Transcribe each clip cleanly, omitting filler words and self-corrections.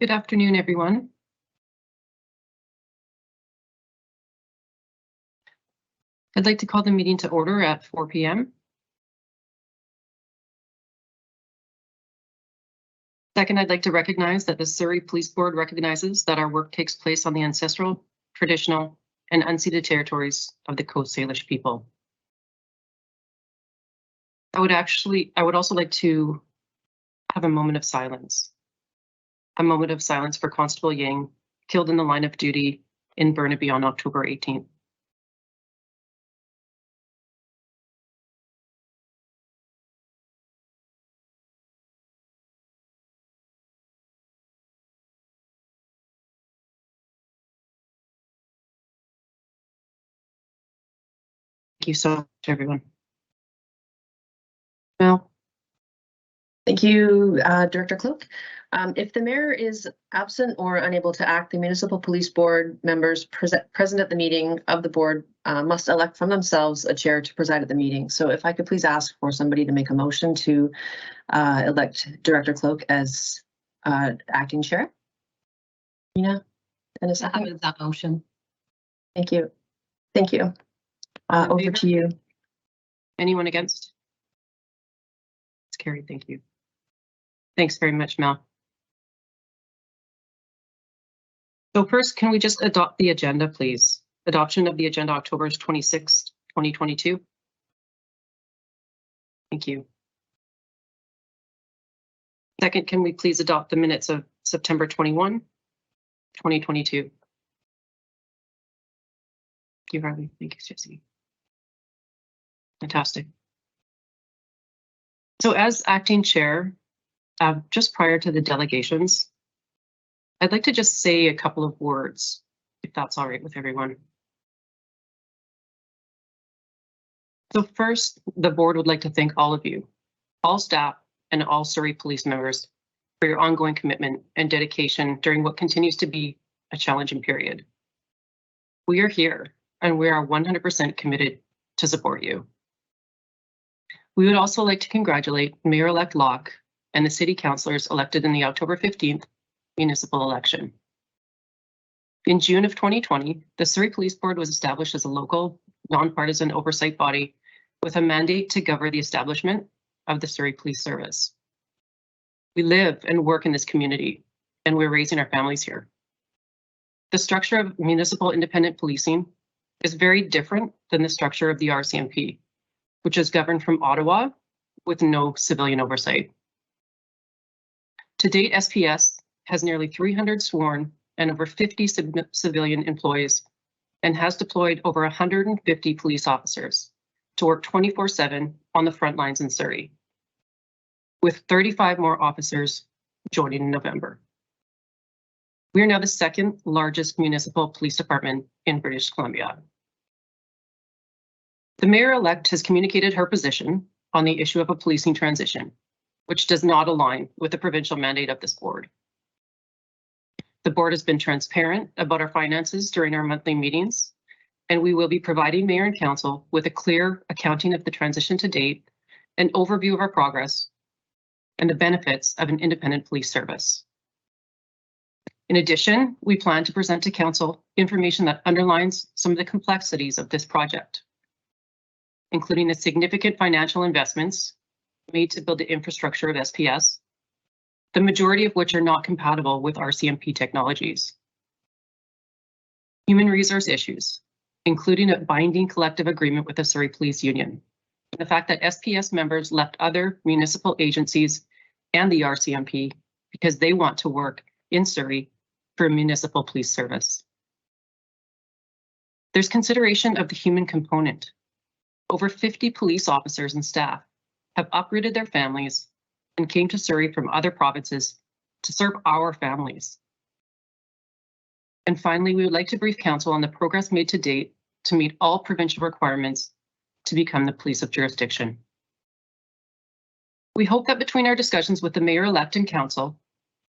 Good afternoon, everyone. I'd like to call the meeting to order at 4 p.m. Second, I'd like to recognize that the Surrey Police Board recognizes that our work takes place on the ancestral, traditional, and unceded territories of the Coast Salish people. I would also like to have a moment of silence. A moment of silence for Constable Yang, killed in the line of duty in Burnaby on October 18th. Thank you so much, everyone. Mel. Thank you, Director Cloak. If the mayor is absent or unable to act, the municipal police board members present at the meeting of the board must elect from themselves a chair to preside at the meeting. So if I could please ask for somebody to make a motion to elect Director Cloak as acting chair. Nina, and a second. That motion. Thank you. Thank you. Over to you. Anyone against? It's carried. Thank you. Thanks very much, Mel. So first, can we just adopt the agenda, please? Adoption of the agenda, October 26th, 2022. Thank you. Second, can we please adopt the minutes of September 21, 2022? Thank you, Harley. Thank you, Jesse. Fantastic. So as acting chair, just prior to the delegations, I'd like to just say a couple of words, if that's all right with everyone. So first, the board would like to thank all of you, all staff and all Surrey police members for your ongoing commitment and dedication during what continues to be a challenging period. We are here and we are 100% committed to support you. We would also like to congratulate Mayor-elect Locke and the city councillors elected in the October 15th municipal election. In June of 2020, the Surrey Police Board was established as a local, nonpartisan oversight body with a mandate to govern the establishment of the Surrey Police Service. We live and work in this community, and we're raising our families here. The structure of municipal independent policing is very different than the structure of the RCMP, which is governed from Ottawa with no civilian oversight. To date, SPS has nearly 300 sworn and over 50 civilian employees and has deployed over 150 police officers to work 24/7 on the front lines in Surrey, with 35 more officers joining in November. We are now the second largest municipal police department in British Columbia. The mayor-elect has communicated her position on the issue of a policing transition, which does not align with the provincial mandate of this board. The board has been transparent about our finances during our monthly meetings, and we will be providing mayor and council with a clear accounting of the transition to date, an overview of our progress, and the benefits of an independent police service. In addition, we plan to present to council information that underlines some of the complexities of this project, including the significant financial investments made to build the infrastructure of SPS, the majority of which are not compatible with RCMP technologies. Human resource issues, including a binding collective agreement with the Surrey Police Union, and the fact that SPS members left other municipal agencies and the RCMP because they want to work in Surrey for a municipal police service. There's consideration of the human component. Over 50 police officers and staff have uprooted their families and came to Surrey from other provinces to serve our families. And finally, we would like to brief council on the progress made to date to meet all provincial requirements to become the police of jurisdiction. We hope that between our discussions with the mayor-elect and council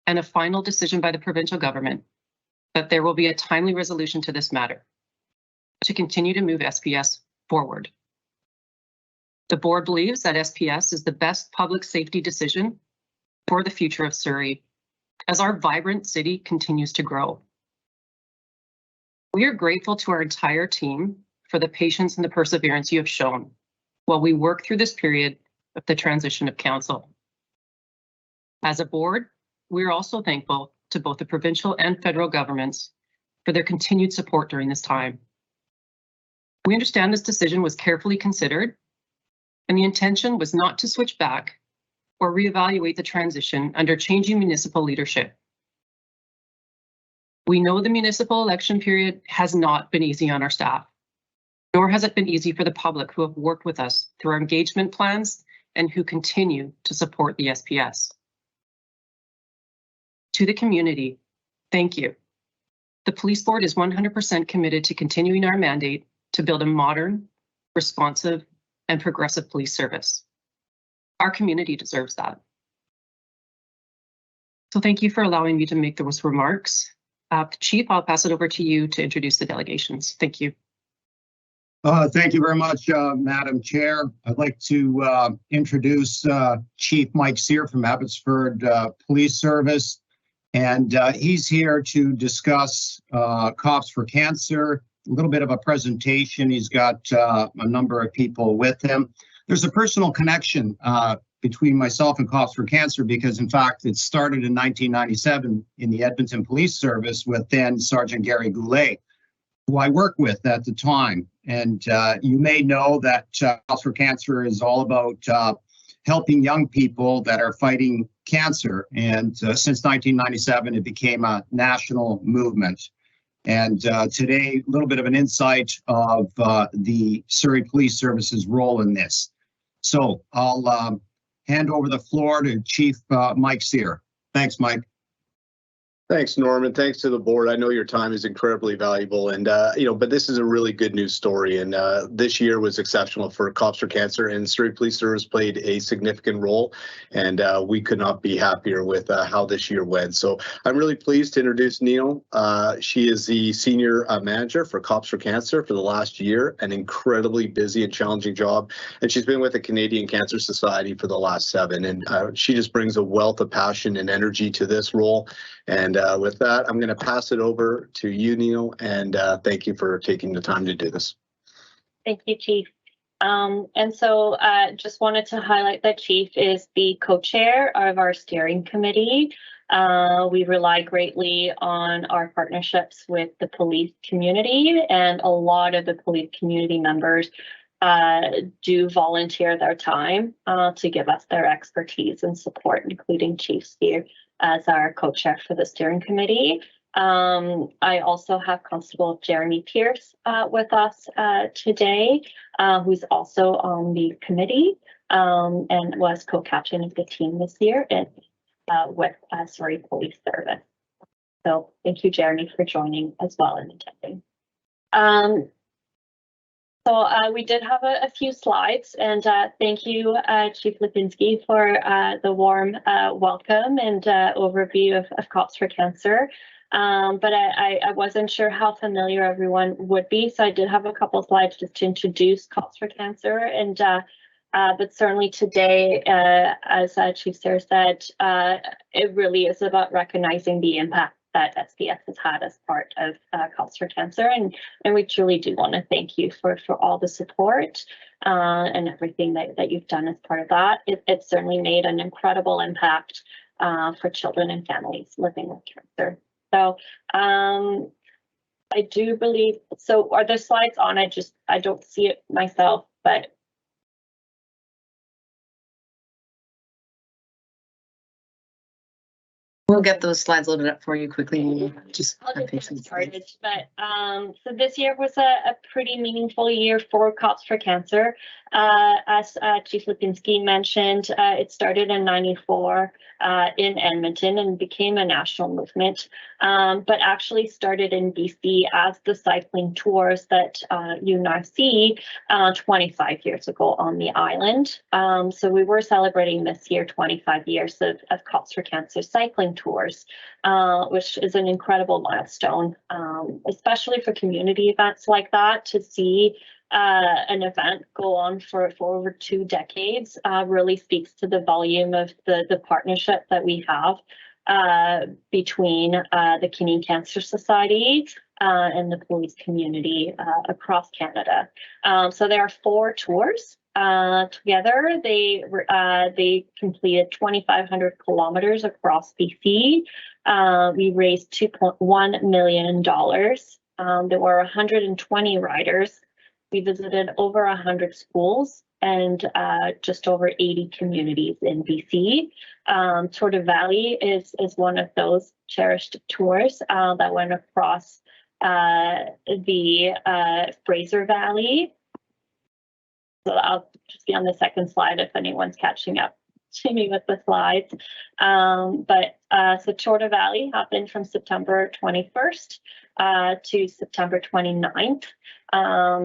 and a final decision by the provincial government, that there will be a timely resolution to this matter to continue to move SPS forward. The board believes that SPS is the best public safety decision for the future of Surrey as our vibrant city continues to grow. We are grateful to our entire team for the patience and the perseverance you have shown while we work through this period of the transition of council. As a board, we are also thankful to both the provincial and federal governments for their continued support during this time. We understand this decision was carefully considered, and the intention was not to switch back or reevaluate the transition under changing municipal leadership. We know the municipal election period has not been easy on our staff, nor has it been easy for the public who have worked with us through our engagement plans and who continue to support the SPS. To the community, thank you. The Police Board is 100% committed to continuing our mandate to build a modern, responsive, and progressive police service. Our community deserves that. So thank you for allowing me to make those remarks. Chief, I'll pass it over to you to introduce the delegations. Thank you. Thank you very much, Madam Chair. I'd like to introduce Chief Mike Sear from Abbotsford Police Service. And he's here to discuss Cops for Cancer, a little bit of a presentation. He's got a number of people with him. There's a personal connection between myself and Cops for Cancer because, in fact, it started in 1997 in the Edmonton Police Service with then Sergeant Gary Goulet, who I worked with at the time. And you may know that Cops for Cancer is all about helping young people that are fighting cancer. And since 1997, it became a national movement. And today, a little bit of an insight of the Surrey Police Service's role in this. So I'll hand over the floor to Chief Mike Sear. Thanks, Mike. Thanks, Norman. Thanks to the board. I know your time is incredibly valuable, and but this is a really good news story. And this year was exceptional for Cops for Cancer, and Surrey Police Service played a significant role. And we could not be happier with how this year went. So I'm really pleased to introduce Neil. She is the senior manager for Cops for Cancer for the last year, an incredibly busy and challenging job. And she's been with the Canadian Cancer Society for the last 7. And she just brings a wealth of passion and energy to this role. And with that, I'm going to pass it over to you, Neil, and thank you for taking the time to do this. Thank you, Chief. And so just wanted to highlight that Chief is the co-chair of our steering committee. We rely greatly on our partnerships with the police community, and a lot of the police community members do volunteer their time to give us their expertise and support, including Chief Steer as our co-chair for the steering committee. I also have Constable Jeremy Pierce with us today, who's also on the committee and was co-captain of the team this year with Surrey Police Service. So thank you, Jeremy, for joining as well and attending. So we did have a few slides, and thank you, Chief Lipinski, for the warm welcome and overview of Cops for Cancer. But I wasn't sure how familiar everyone would be, so I did have a couple slides just to introduce Cops for Cancer. And but certainly today, as Chief Sarah said, it really is about recognizing the impact that SPS has had as part of Cops for Cancer, and we truly do want to thank you for all the support and everything that you've done as part of that. It certainly made an incredible impact for children and families living with cancer. So I do believe, so are the slides on? I don't see it myself, but we'll get those slides loaded up for you quickly. Just I'll just get started. But so this year was a pretty meaningful year for Cops for Cancer. As Chief Lipinski mentioned, it started in '94 in Edmonton and became a national movement, but actually started in BC as the cycling tours that you now see 25 years ago on the island. So we were celebrating this year 25 years of Cops for Cancer cycling tours, which is an incredible milestone, especially for community events like that. To see an event go on for over 2 decades really speaks to the volume of the partnership that we have between the Canadian Cancer Society and the police community across Canada. So there are 4 tours. Together, they completed 2,500 kilometers across BC. We raised $2.1 million. There were 120 riders. We visited over 100 schools and just over 80 communities in BC. Tour de Valley is one of those cherished tours that went across the Fraser Valley. So I'll just be on the second slide if anyone's catching up to me with the slides. So Tour de Valley happened from September 21st to September 29th.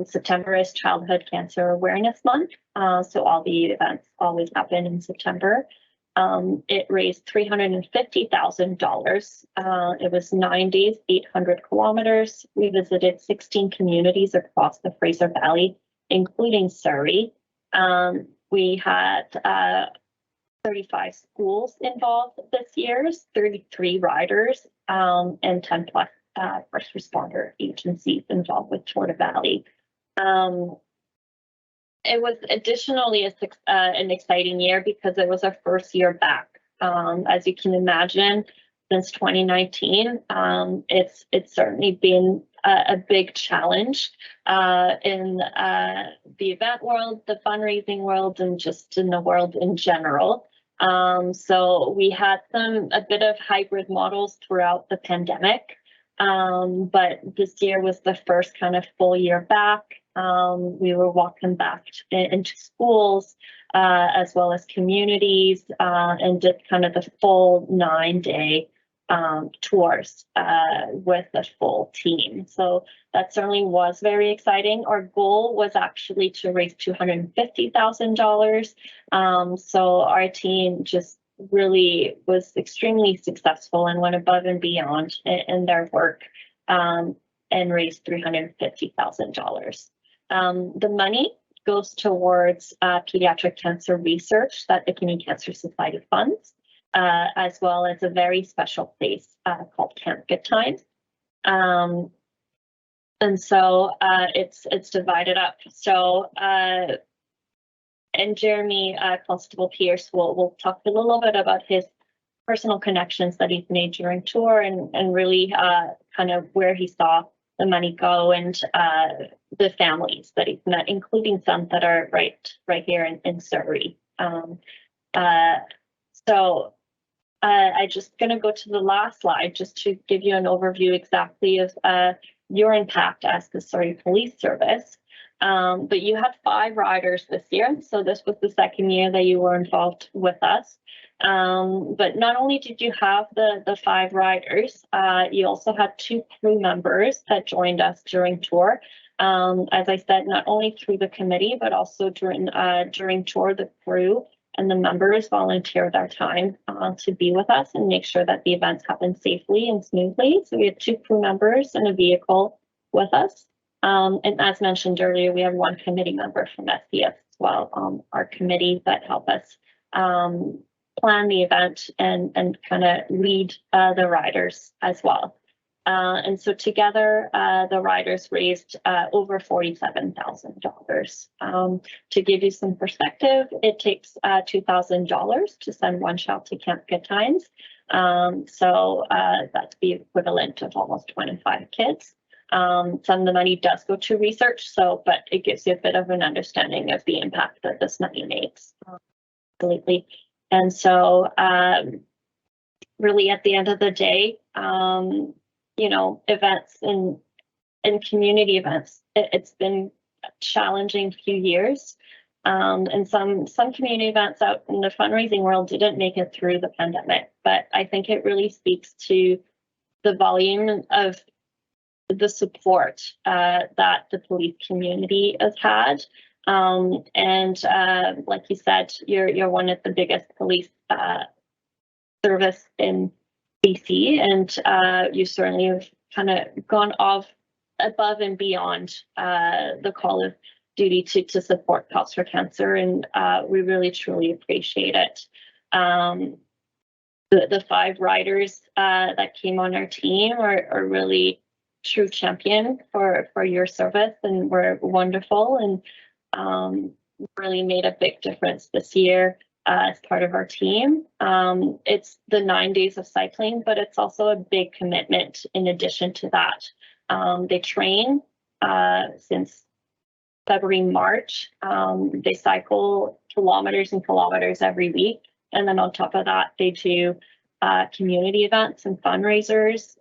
September is Childhood Cancer Awareness Month, so all the events always happen in September. It raised $350,000. It was 9 days, 800 kilometers. We visited 16 communities across the Fraser Valley, including Surrey. We had 35 schools involved this year, 33 riders, and 10 plus first responder agencies involved with Tour de Valley. It was additionally an exciting year because it was our first year back. As you can imagine, since 2019, it's certainly been a big challenge in the event world, the fundraising world, and just in the world in general. So we had a bit of hybrid models throughout the pandemic, but this year was the first kind of full year back. We were walking back into schools as well as communities and did kind of the full 9-day tours with the full team. So that certainly was very exciting. Our goal was actually to raise $250,000. So our team just really was extremely successful and went above and beyond in their work and raised $350,000. The money goes towards pediatric cancer research that the Canadian Cancer Society funds, as well as a very special place called Camp Good Times. And so it's divided up. So and Jeremy Constable Pierce will talk a little bit about his personal connections that he's made during tour and really kind of where he saw the money go and the families that he's met, including some that are right here in Surrey. So I'm just going to go to the last slide just to give you an overview exactly of your impact as the Surrey Police Service. But you had 5 riders this year, so this was the second year that you were involved with us. But not only did you have the 5 riders, you also had 2 crew members that joined us during tour. As I said, not only through the committee, but also during tour, the crew and the members volunteered their time to be with us and make sure that the events happen safely and smoothly. So we had 2 crew members in a vehicle with us. And as mentioned earlier, we have 1 committee member from SCS as well, our committee that help us plan the event and kind of lead the riders as well. And so together, the riders raised over $47,000. To give you some perspective, it takes $2,000 to send 1 child to Camp Good Times. So that's the equivalent of almost 25 kids. Some of the money does go to research, but it gives you a bit of an understanding of the impact that this money makes. Completely. And so really at the end of the day, events and community events, it's been a challenging few years. And some community events out in the fundraising world didn't make it through the pandemic, but I think it really speaks to the volume of the support that the police community has had. And like you said, you're one of the biggest police service in BC, and you certainly have kind of gone above and beyond the call of duty to support Cops for Cancer, and we really truly appreciate it. the 5 riders that came on our team are really true champion for your service, and were wonderful, and really made a big difference this year as part of our team. It's the 9 days of cycling, but it's also a big commitment in addition to that. They train since February, March. They cycle kilometers and kilometers every week. And then on top of that, they do community events and fundraisers.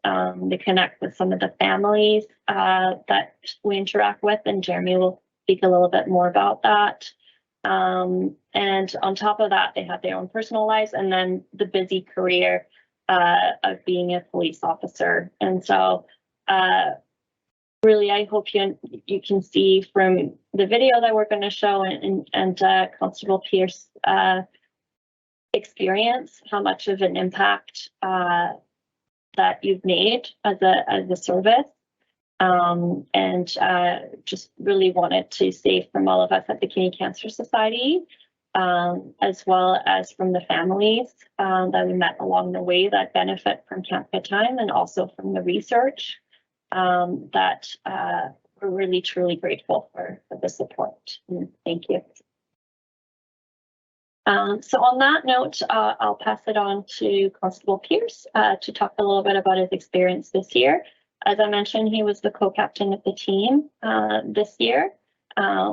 They connect with some of the families that we interact with, and Jeremy will speak a little bit more about that. And on top of that, they have their own personal lives, and then the busy career of being a police officer. And so really, I hope you can see from the video that we're going to show and Constable Pierce experience how much of an impact that you've made as a service. And just really wanted to say from all of us at the Canadian Cancer Society, as well as from the families that we met along the way that benefit from Camp Good Time, and also from the research, that we're really truly grateful for the support. And thank you. So on that note, I'll pass it on to Constable Pierce to talk a little bit about his experience this year. As I mentioned, he was the co-captain of the team this year,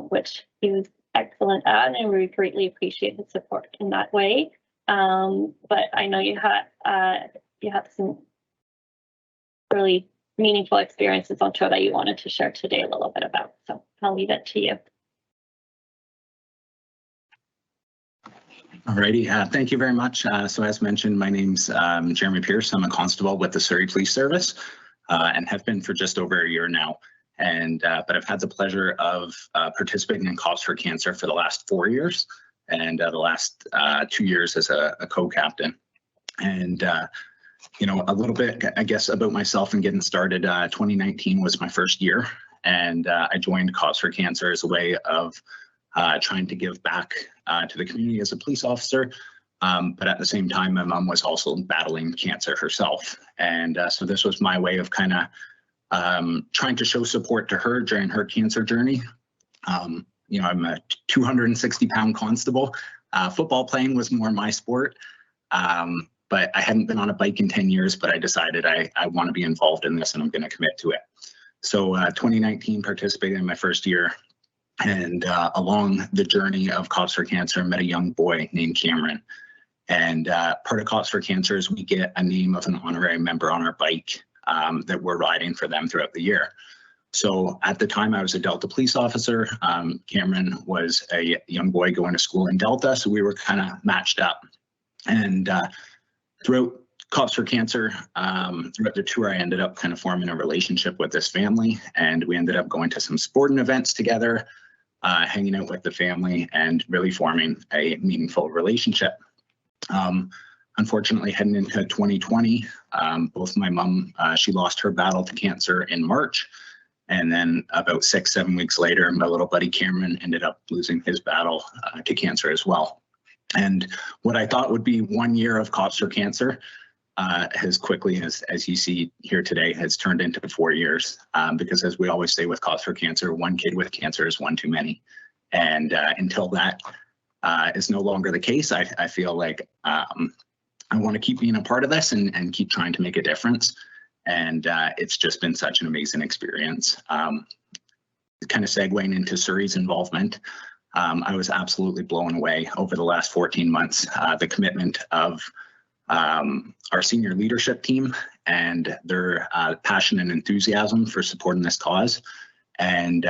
which he was excellent at, and we greatly appreciate his support in that way. But I know you had some really meaningful experiences on tour that you wanted to share today a little bit about. So I'll leave it to you. Alrighty, thank you very much. So as mentioned, my name's Jeremy Pierce. I'm a constable with the Surrey Police Service and have been for just over a year now. And but I've had the pleasure of participating in Cops for Cancer for the last 4 years, and the last 2 years as a co-captain. And you know, a little bit, I guess, about myself and getting started. 2019 was my first year, and I joined Cops for Cancer as a way of trying to give back to the community as a police officer. But at the same time, my mom was also battling cancer herself. And so this was my way of kind of trying to show support to her during her cancer journey. You know, I'm a 260-pound constable. Football playing was more my sport. But I hadn't been on a bike in 10 years, but I decided I want to be involved in this and I'm going to commit to it. So 2019, participated in my first year. And along the journey of Cops for Cancer, I met a young boy named Cameron. And part of Cops for Cancer is we get a name of an honorary member on our bike that we're riding for them throughout the year. So at the time, I was a Delta police officer. Cameron was a young boy going to school in Delta, so we were kind of matched up. And throughout Cops for Cancer, throughout the tour, I ended up kind of forming a relationship with this family, and we ended up going to some sporting events together, hanging out with the family, and really forming a meaningful relationship. Unfortunately, heading into 2020, both my mom, she lost her battle to cancer in March, and then about 6-7 weeks later, my little buddy Cameron ended up losing his battle to cancer as well. And what I thought would be 1 year of Cops for Cancer as quickly as you see here today has turned into 4 years, because as we always say with Cops for Cancer, one kid with cancer is one too many. And until that is no longer the case, I feel like I want to keep being a part of this and keep trying to make a difference. And it's just been such an amazing experience. Kind of segueing into Surrey's involvement, I was absolutely blown away over the last 14 months, the commitment of our senior leadership team and their passion and enthusiasm for supporting this cause. And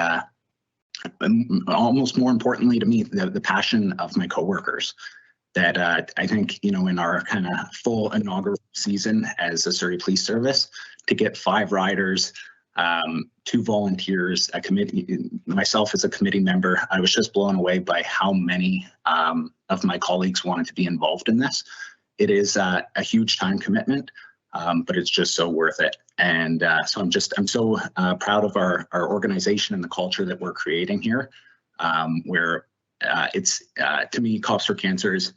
almost more importantly to me, the passion of my coworkers. That I think, you know, in our kind of full inaugural season as a Surrey Police Service, to get 5 riders, 2 volunteers, a committee, myself as a committee member, I was just blown away by how many of my colleagues wanted to be involved in this. It is a huge time commitment, but it's just so worth it. And so I'm so proud of our organization and the culture that we're creating here, where it's to me, Cops for Cancer is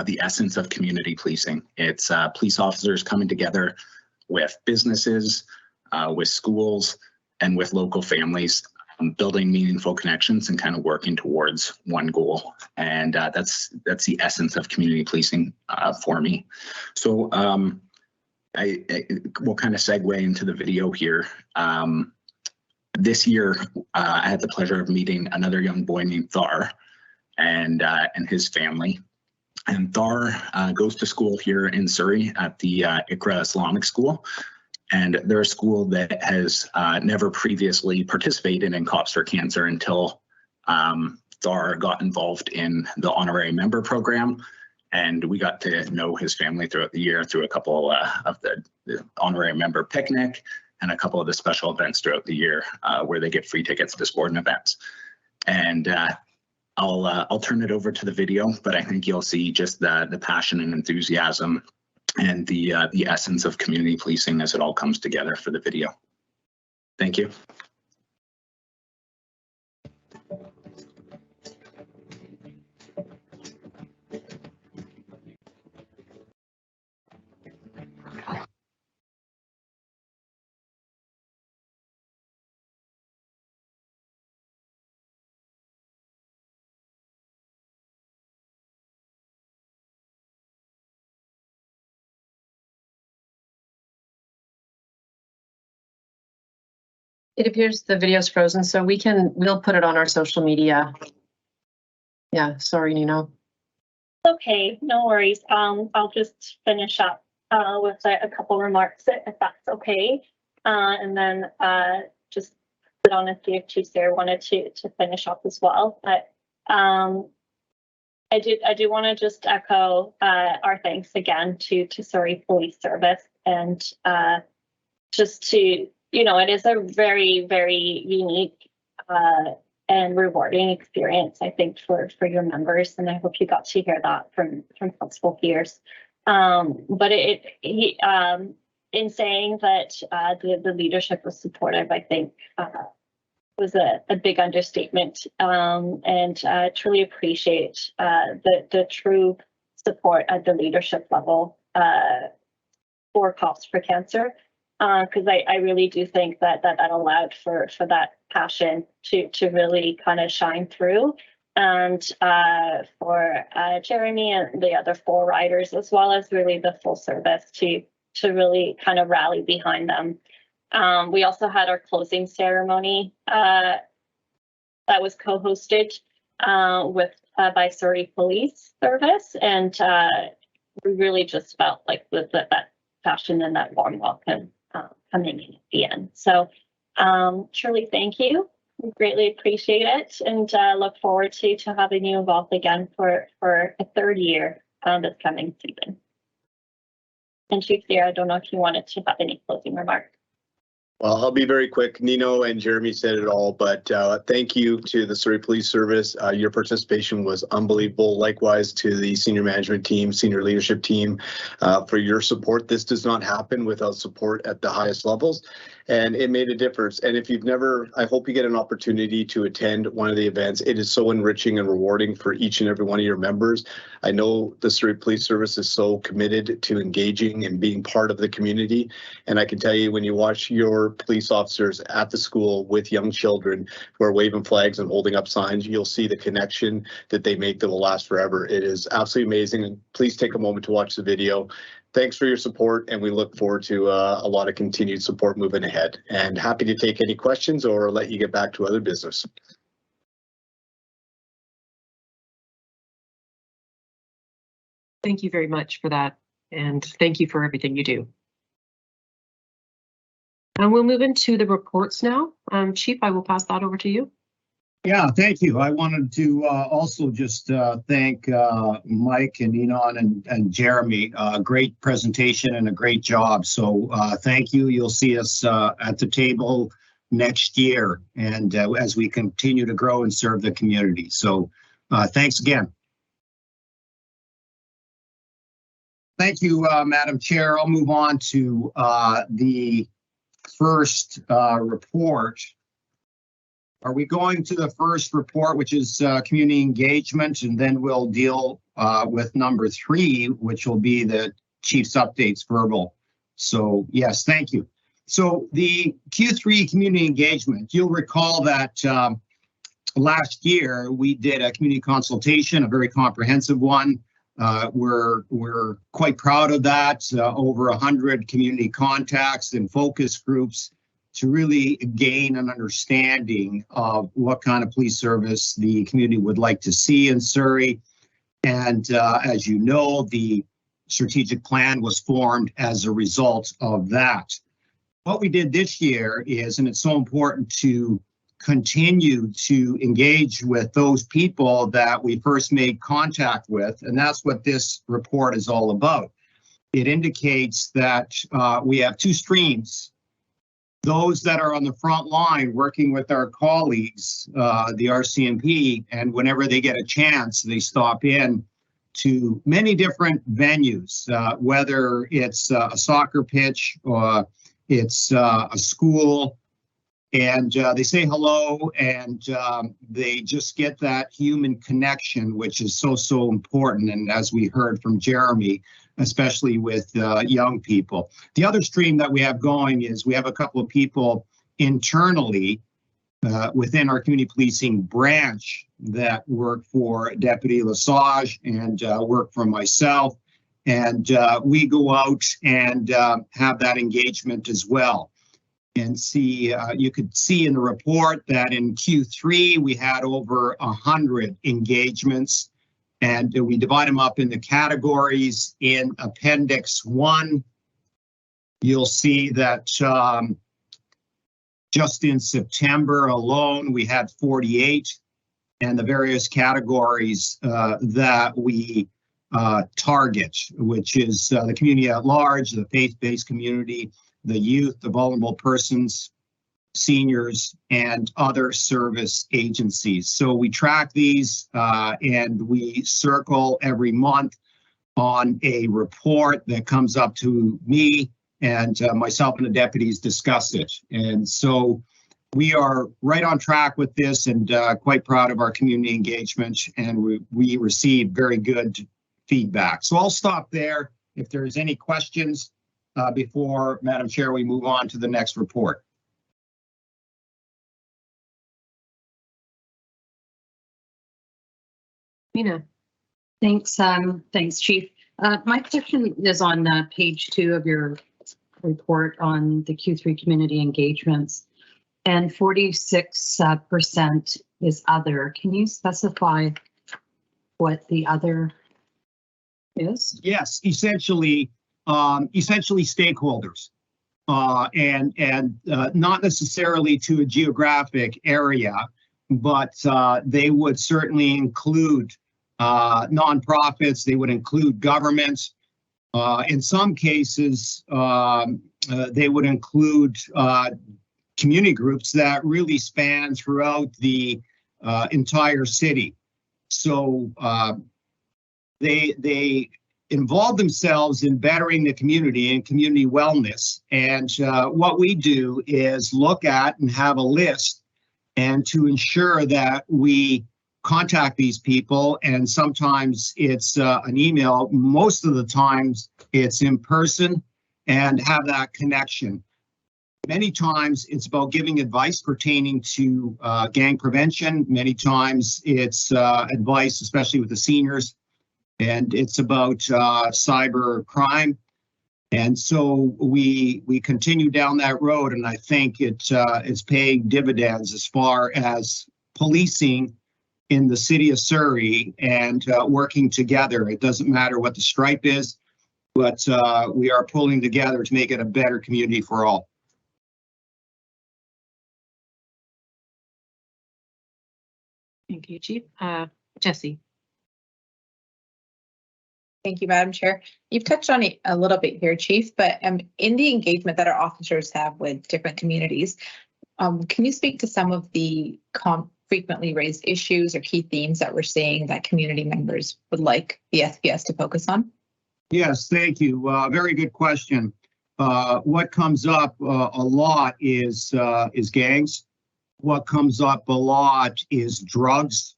the essence of community policing. It's police officers coming together with businesses, with schools, and with local families, building meaningful connections and kind of working towards one goal. And that's the essence of community policing for me. So I will kind of segue into the video here. This year, I had the pleasure of meeting another young boy named Thar and his family. And Thar goes to school here in Surrey at the Ikra Islamic School. And they're a school that has never previously participated in Cops for Cancer until Thar got involved in the honorary member program. And we got to know his family throughout the year through a couple of the honorary member picnic and a couple of the special events throughout the year where they get free tickets to sporting events. And I'll turn it over to the video, but I think you'll see just the passion and enthusiasm and the essence of community policing as it all comes together for the video. Thank you. It appears the video's frozen, so we'll put it on our social media. Yeah, sorry, Nino. Okay, no worries. I'll just finish up with a couple remarks if that's okay. And then just put on a few if Sarah wanted to finish up as well. But I do want to just echo our thanks again to Surrey Police Service, and just to, you know, it is a very, very unique and rewarding experience, I think, for your members, and I hope you got to hear that from Constable Pierce. But in saying that the leadership was supportive, I think was a big understatement, and truly appreciate the true support at the leadership level for Cops for Cancer. Because I really do think that allowed for that passion to really kind of shine through, and for Jeremy and the other 4 riders, as well as really the full service to really kind of rally behind them. We also had our closing ceremony that was co-hosted by Surrey Police Service, and we really just felt like that passion and that warm welcome coming in at the end. So truly thank you. We greatly appreciate it, and look forward to having you involved again for a 3rd year this coming season. And Chief Sarah, I don't know if you wanted to have any closing remarks. Well, I'll be very quick. Nino and Jeremy said it all, but thank you to the Surrey Police Service. Your participation was unbelievable. Likewise to the senior management team, senior leadership team, for your support. This does not happen without support at the highest levels, and it made a difference. And if you've never, I hope you get an opportunity to attend one of the events. It is so enriching and rewarding for each and every one of your members. I know the Surrey Police Service is so committed to engaging and being part of the community, and I can tell you, when you watch your police officers at the school with young children who are waving flags and holding up signs, you'll see the connection that they make that will last forever. It is absolutely amazing, and please take a moment to watch the video. Thanks for your support, and we look forward to a lot of continued support moving ahead, and happy to take any questions or let you get back to other business. Thank you very much for that, and thank you for everything you do. And we'll move into the reports now. Chief, I will pass that over to you. Yeah, thank you. I wanted to also just thank Mike and Enon and Jeremy. Great presentation and a great job. So thank you. You'll see us at the table next year, and as we continue to grow and serve the community. So thanks again. Thank you, Madam Chair. I'll move on to the first report. Are we going to the first report, which is community engagement, and then we'll deal with number 3, which will be the chief's updates verbal. So yes, thank you. So the Q3 community engagement, you'll recall that last year we did a community consultation, a very comprehensive one. We're quite proud of that. Over 100 community contacts and focus groups to really gain an understanding of what kind of police service the community would like to see in Surrey. And as you know, the strategic plan was formed as a result of that. What we did this year is, and it's so important to continue to engage with those people that we first made contact with, and that's what this report is all about. It indicates that we have 2 streams. Those that are on the front line working with our colleagues, the RCMP, and whenever they get a chance, they stop in to many different venues, whether it's a soccer pitch or it's a school, and they say hello, and they just get that human connection, which is so important. And as we heard from Jeremy, especially with young people. The other stream that we have going is we have a couple of people internally within our community policing branch that work for Deputy Lesage and work for myself. And we go out and have that engagement as well. And see, you could see in the report that in Q3 we had over 100 engagements, and we divide them up into categories. In Appendix 1, you'll see that just in September alone we had 48, and the various categories that we target, which is the community at large, the faith-based community, the youth, the vulnerable persons, seniors, and other service agencies. So we track these and we circle every month on a report that comes up to me, and myself and the deputies discuss it. And so we are right on track with this, and quite proud of our community engagement, and we receive very good feedback. So I'll stop there. If there's any questions before, Madam Chair, we move on to the next report. Nina. Thanks, Chief. My question is on page 2 of your report on the Q3 community engagements, and 46% is other. Can you specify what the other is? Yes, essentially stakeholders, and not necessarily to a geographic area, but they would certainly include nonprofits. They would include governments. In some cases, they would include community groups that really span throughout the entire city. So they involve themselves in bettering the community and community wellness. And what we do is look at and have a list, and to ensure that we contact these people, and sometimes it's an email, most of the times it's in person, and have that connection. Many times it's about giving advice pertaining to gang prevention. Many times it's advice, especially with the seniors, and it's about cyber crime. And so we continue down that road, and I think it's paying dividends as far as policing in the city of Surrey and working together. It doesn't matter what the stripe is, but we are pulling together to make it a better community for all. Thank you, Chief. Jesse. Thank you, Madam Chair. You've touched on it a little bit here, Chief, but in the engagement that our officers have with different communities, can you speak to some of the frequently raised issues or key themes that we're seeing that community members would like the SPS to focus on? Yes, thank you. Very good question. What comes up a lot is gangs. what comes up a lot is drugs,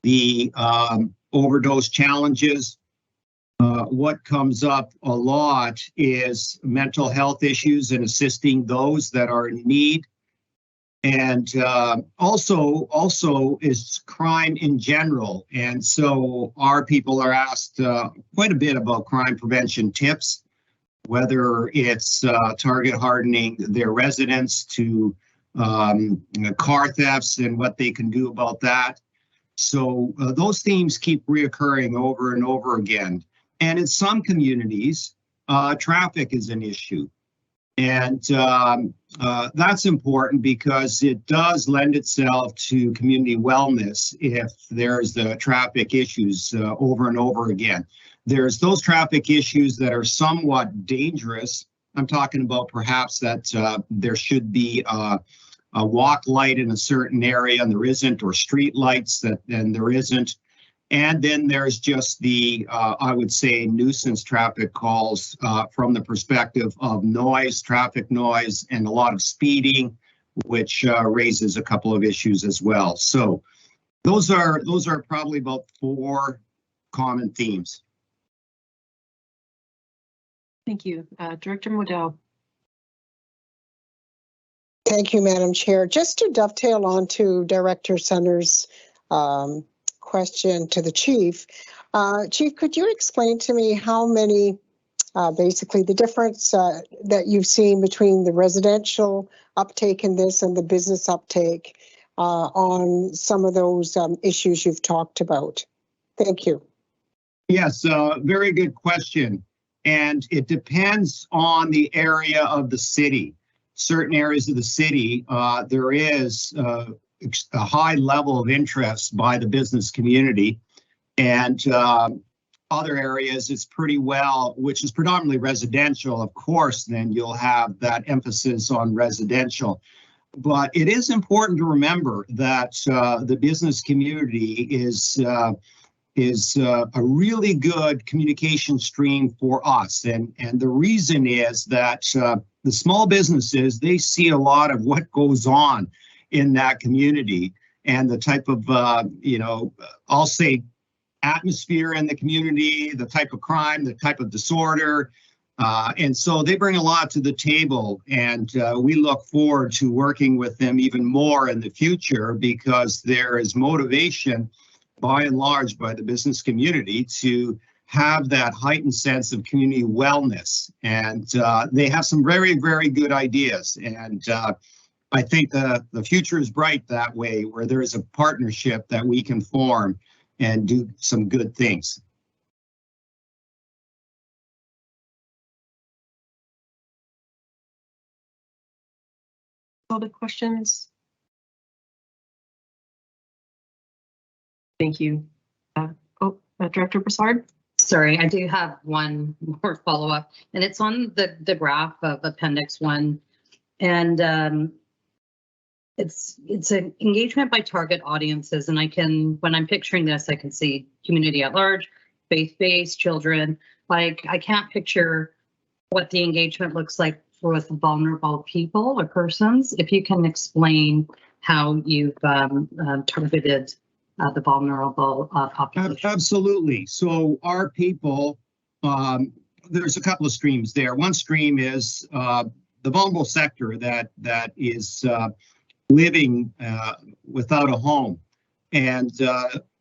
the overdose challenges. What comes up a lot is mental health issues and assisting those that are in need. And also is crime in general. And so our people are asked quite a bit about crime prevention tips, whether it's target hardening their residents to car thefts and what they can do about that. So those themes keep reoccurring over and over again. And in some communities, traffic is an issue. And that's important because it does lend itself to community wellness if there's the traffic issues over and over again. There's those traffic issues that are somewhat dangerous. I'm talking about perhaps that there should be a walk light in a certain area and there isn't, or street lights and there isn't. And then there's just the, I would say, nuisance traffic calls from the perspective of noise, traffic noise, and a lot of speeding, which raises a couple of issues as well. So those are probably about 4 common themes. Thank you. Director Modell. Thank you, Madam Chair. Just to dovetail on to Director Sunder's question to the Chief. Chief, could you explain to me how many, basically the difference that you've seen between the residential uptake in this and the business uptake on some of those issues you've talked about? Thank you. Yes, very good question. And it depends on the area of the city. Certain areas of the city, there is a high level of interest by the business community, and other areas it's pretty well, which is predominantly residential. Of course, then you'll have that emphasis on residential. But it is important to remember that the business community is a really good communication stream for us. And the reason is that the small businesses, they see a lot of what goes on in that community and the type of, I'll say atmosphere in the community, the type of crime, the type of disorder. And so they bring a lot to the table, and we look forward to working with them even more in the future because there is motivation by and large by the business community to have that heightened sense of community wellness. And they have some very, very good ideas. And I think the future is bright that way, where there is a partnership that we can form and do some good things. Other questions? Thank you. Director Broussard? Sorry, I do have one more follow-up, and it's on the graph of Appendix 1. And it's an engagement by target audiences, and when I'm picturing this, I can see community at large, faith-based, children. Like, I can't picture what the engagement looks like with vulnerable people or persons. If you can explain how you've targeted the vulnerable population. Absolutely. So our people, there's a couple of streams there. One stream is the vulnerable sector that is living without a home. And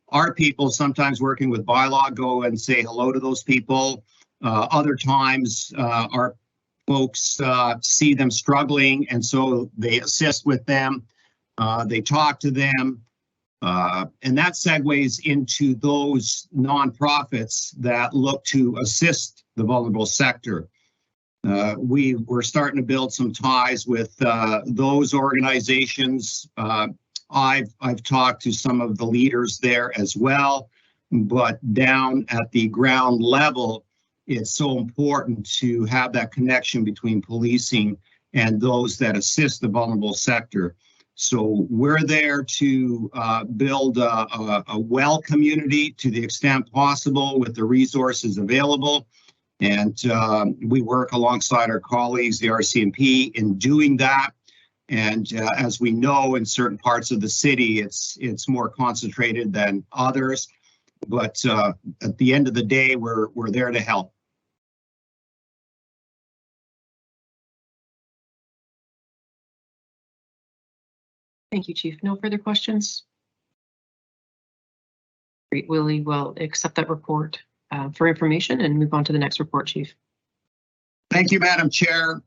our people, sometimes working with bylaw, go and say hello to those people. Other times our folks see them struggling, and so they assist with them. They talk to them. And that segues into those nonprofits that look to assist the vulnerable sector. We're starting to build some ties with those organizations. I've talked to some of the leaders there as well, but down at the ground level, it's so important to have that connection between policing and those that assist the vulnerable sector. So we're there to build a well community to the extent possible with the resources available. And we work alongside our colleagues, the RCMP, in doing that. And as we know, in certain parts of the city, it's more concentrated than others. But at the end of the day, we're there to help. Thank you, Chief. No further questions? Great. We will accept that report for information and move on to the next report, Chief. Thank you, Madam Chair.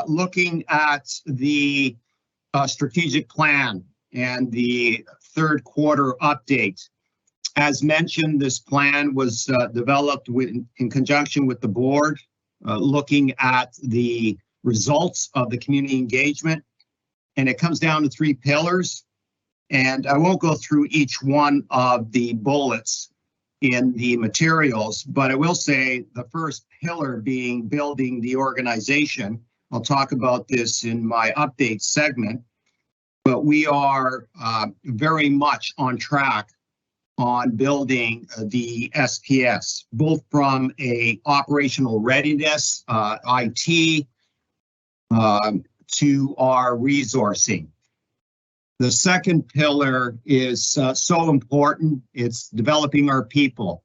Looking at the strategic plan and the third quarter update. As mentioned, this plan was developed in conjunction with the board, looking at the results of the community engagement. And it comes down to 3 pillars. And I won't go through each one of the bullets in the materials, but I will say the first pillar being building the organization. I'll talk about this in my update segment, but we are very much on track on building the SPS, both from a operational readiness, IT, to our resourcing. The second pillar is so important. It's developing our people.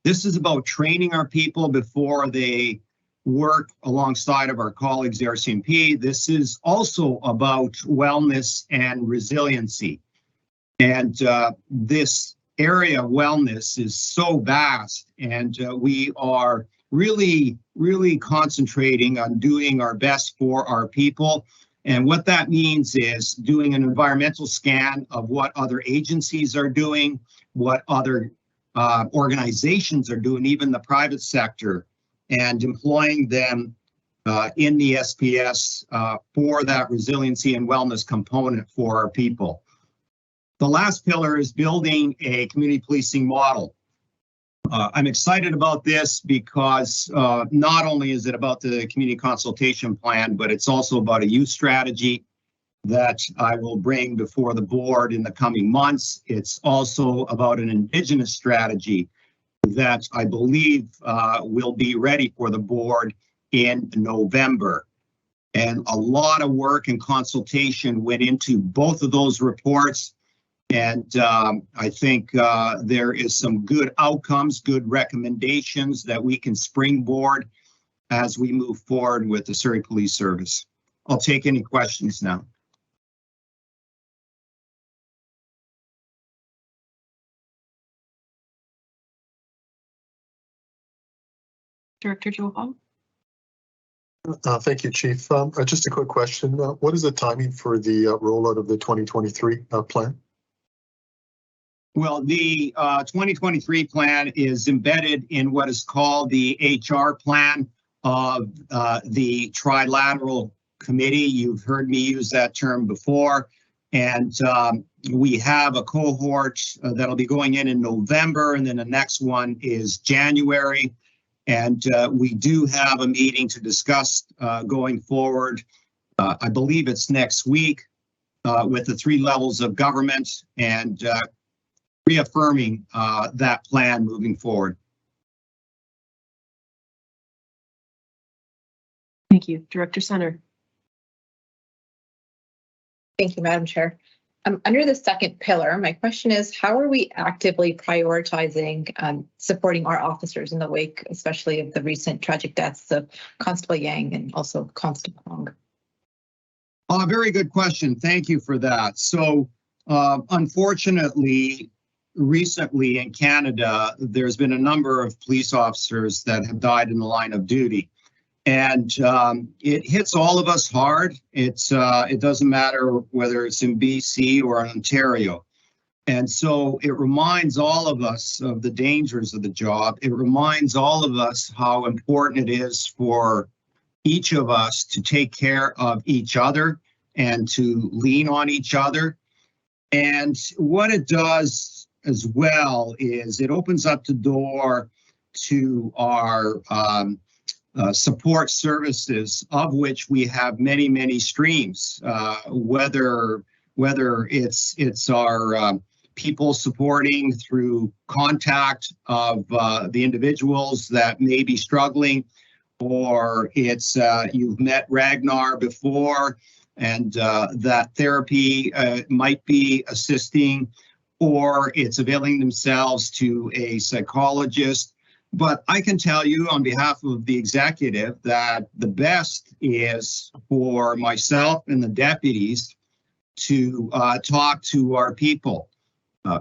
This is about training our people before they work alongside of our colleagues, the RCMP. This is also about wellness and resiliency. And this area of wellness is so vast, and we are really concentrating on doing our best for our people. And what that means is doing an environmental scan of what other agencies are doing, what other organizations are doing, even the private sector, and employing them in the SPS for that resiliency and wellness component for our people. The last pillar is building a community policing model. I'm excited about this because not only is it about the community consultation plan, but it's also about a youth strategy that I will bring before the board in the coming months. It's also about an Indigenous strategy that I believe will be ready for the board in November. And a lot of work and consultation went into both of those reports. And I think there is some good outcomes, good recommendations that we can springboard as we move forward with the Surrey Police Service. I'll take any questions now. Director Joe Hall. Thank you, Chief. Just a quick question. What is the timing for the rollout of the 2023 plan? Well, the 2023 plan is embedded in what is called the HR plan of the Trilateral Committee. You've heard me use that term before. And we have a cohort that'll be going in November, and then the next one is January. And we do have a meeting to discuss going forward. I believe it's next week with the 3 levels of government and reaffirming that plan moving forward. Thank you. Director Center. Thank you, Madam Chair. Under the second pillar, my question is, how are we actively prioritizing supporting our officers in the wake, especially of the recent tragic deaths of Constable Yang and also Constable Hong? Very good question. Thank you for that. So, unfortunately, recently in Canada, there's been a number of police officers that have died in the line of duty. And it hits all of us hard. It doesn't matter whether it's in BC or in Ontario. And so it reminds all of us of the dangers of the job. It reminds all of us how important it is for each of us to take care of each other and to lean on each other. And what it does as well is it opens up the door to our support services, of which we have many streams, whether it's our people supporting through contact of the individuals that may be struggling, or it's you've met Ragnar before and that therapy might be assisting, or it's availing themselves to a psychologist. But I can tell you on behalf of the executive that the best is for myself and the deputies to talk to our people,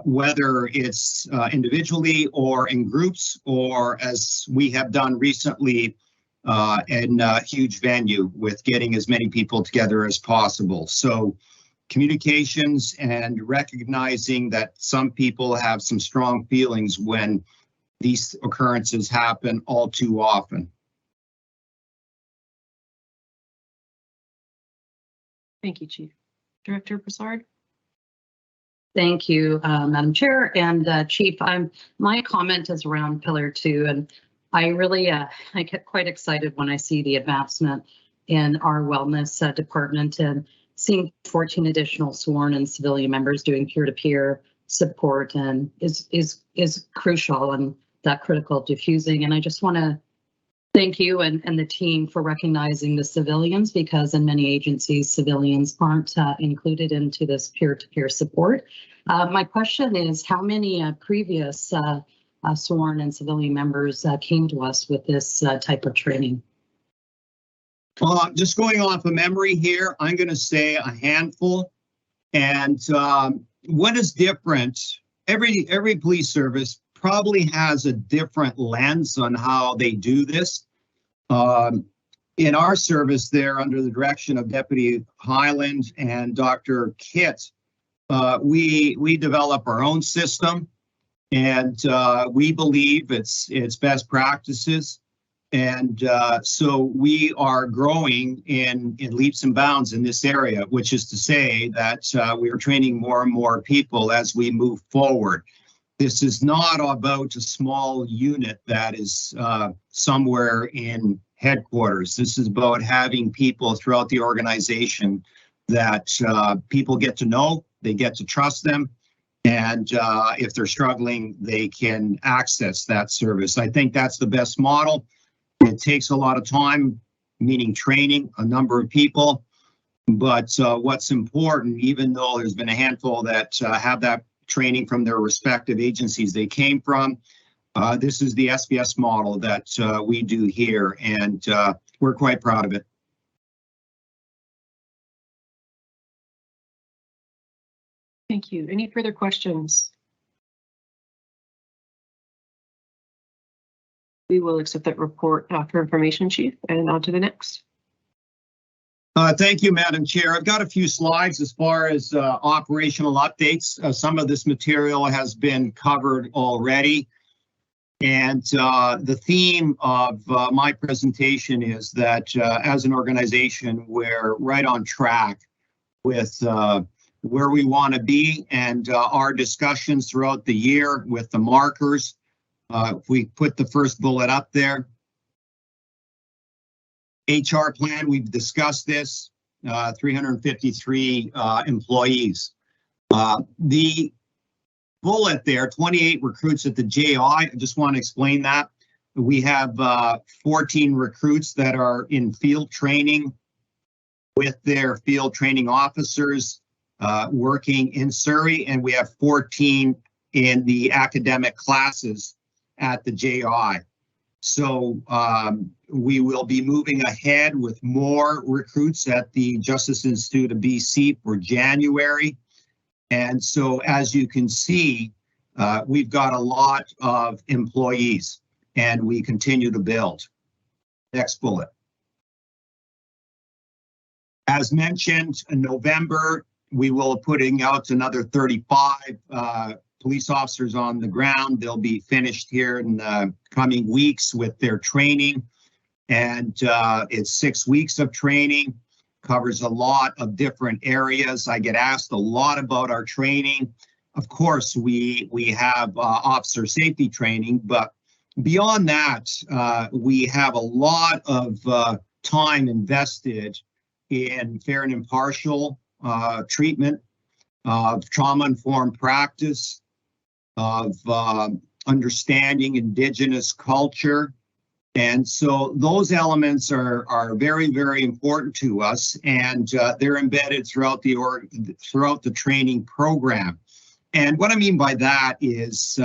whether it's individually or in groups, or as we have done recently in a huge venue with getting as many people together as possible. So communications and recognizing that some people have some strong feelings when these occurrences happen all too often. Thank you, Chief. Director Broussard? Thank you, Madam Chair and Chief. My comment is around Pillar 2, and I really I get quite excited when I see the advancement in our wellness department, and seeing 14 additional sworn and civilian members doing peer-to-peer support and is crucial and that critical diffusing. And I just want to thank you and the team for recognizing the civilians, because in many agencies, civilians aren't included into this peer-to-peer support. My question is, how many previous sworn and civilian members came to us with this type of training? Just going off of memory here, I'm going to say a handful. And what is different, every police service probably has a different lens on how they do this. In our service there, under the direction of Deputy Highland and Dr. Kitt, we develop our own system, and we believe it's best practices. And so we are growing in leaps and bounds in this area, which is to say that we are training more and more people as we move forward. This is not about a small unit that is somewhere in headquarters. This is about having people throughout the organization that people get to know, they get to trust them, and if they're struggling, they can access that service. I think that's the best model. It takes a lot of time, meaning training a number of people. But what's important, even though there's been a handful that have that training from their respective agencies they came from, this is the SBS model that we do here, and we're quite proud of it. Thank you. Any further questions? We will accept that report for information, Chief, and on to the next. Thank you, Madam Chair. I've got a few slides as far as operational updates. Some of this material has been covered already. And the theme of my presentation is that as an organization, we're right on track with where we want to be, and our discussions throughout the year with the markers. If we put the first bullet up there. HR plan, we've discussed this, 353 employees. The bullet there, 28 recruits at the JI, I just want to explain that. We have 14 recruits that are in field training with their field training officers working in Surrey, and we have 14 in the academic classes at the JI. So we will be moving ahead with more recruits at the Justice Institute of BC for January. And so as you can see, we've got a lot of employees and we continue to build. Next bullet. As mentioned, in November, we will be putting out another 35 police officers on the ground. They'll be finished here in the coming weeks with their training. And it's 6 weeks of training, covers a lot of different areas. I get asked a lot about our training. Of course, we have officer safety training, but beyond that, we have a lot of time invested in fair and impartial treatment, of trauma-informed practice, of understanding Indigenous culture, And so those elements are very, very important to us, and they're embedded throughout the training program. And what I mean by that is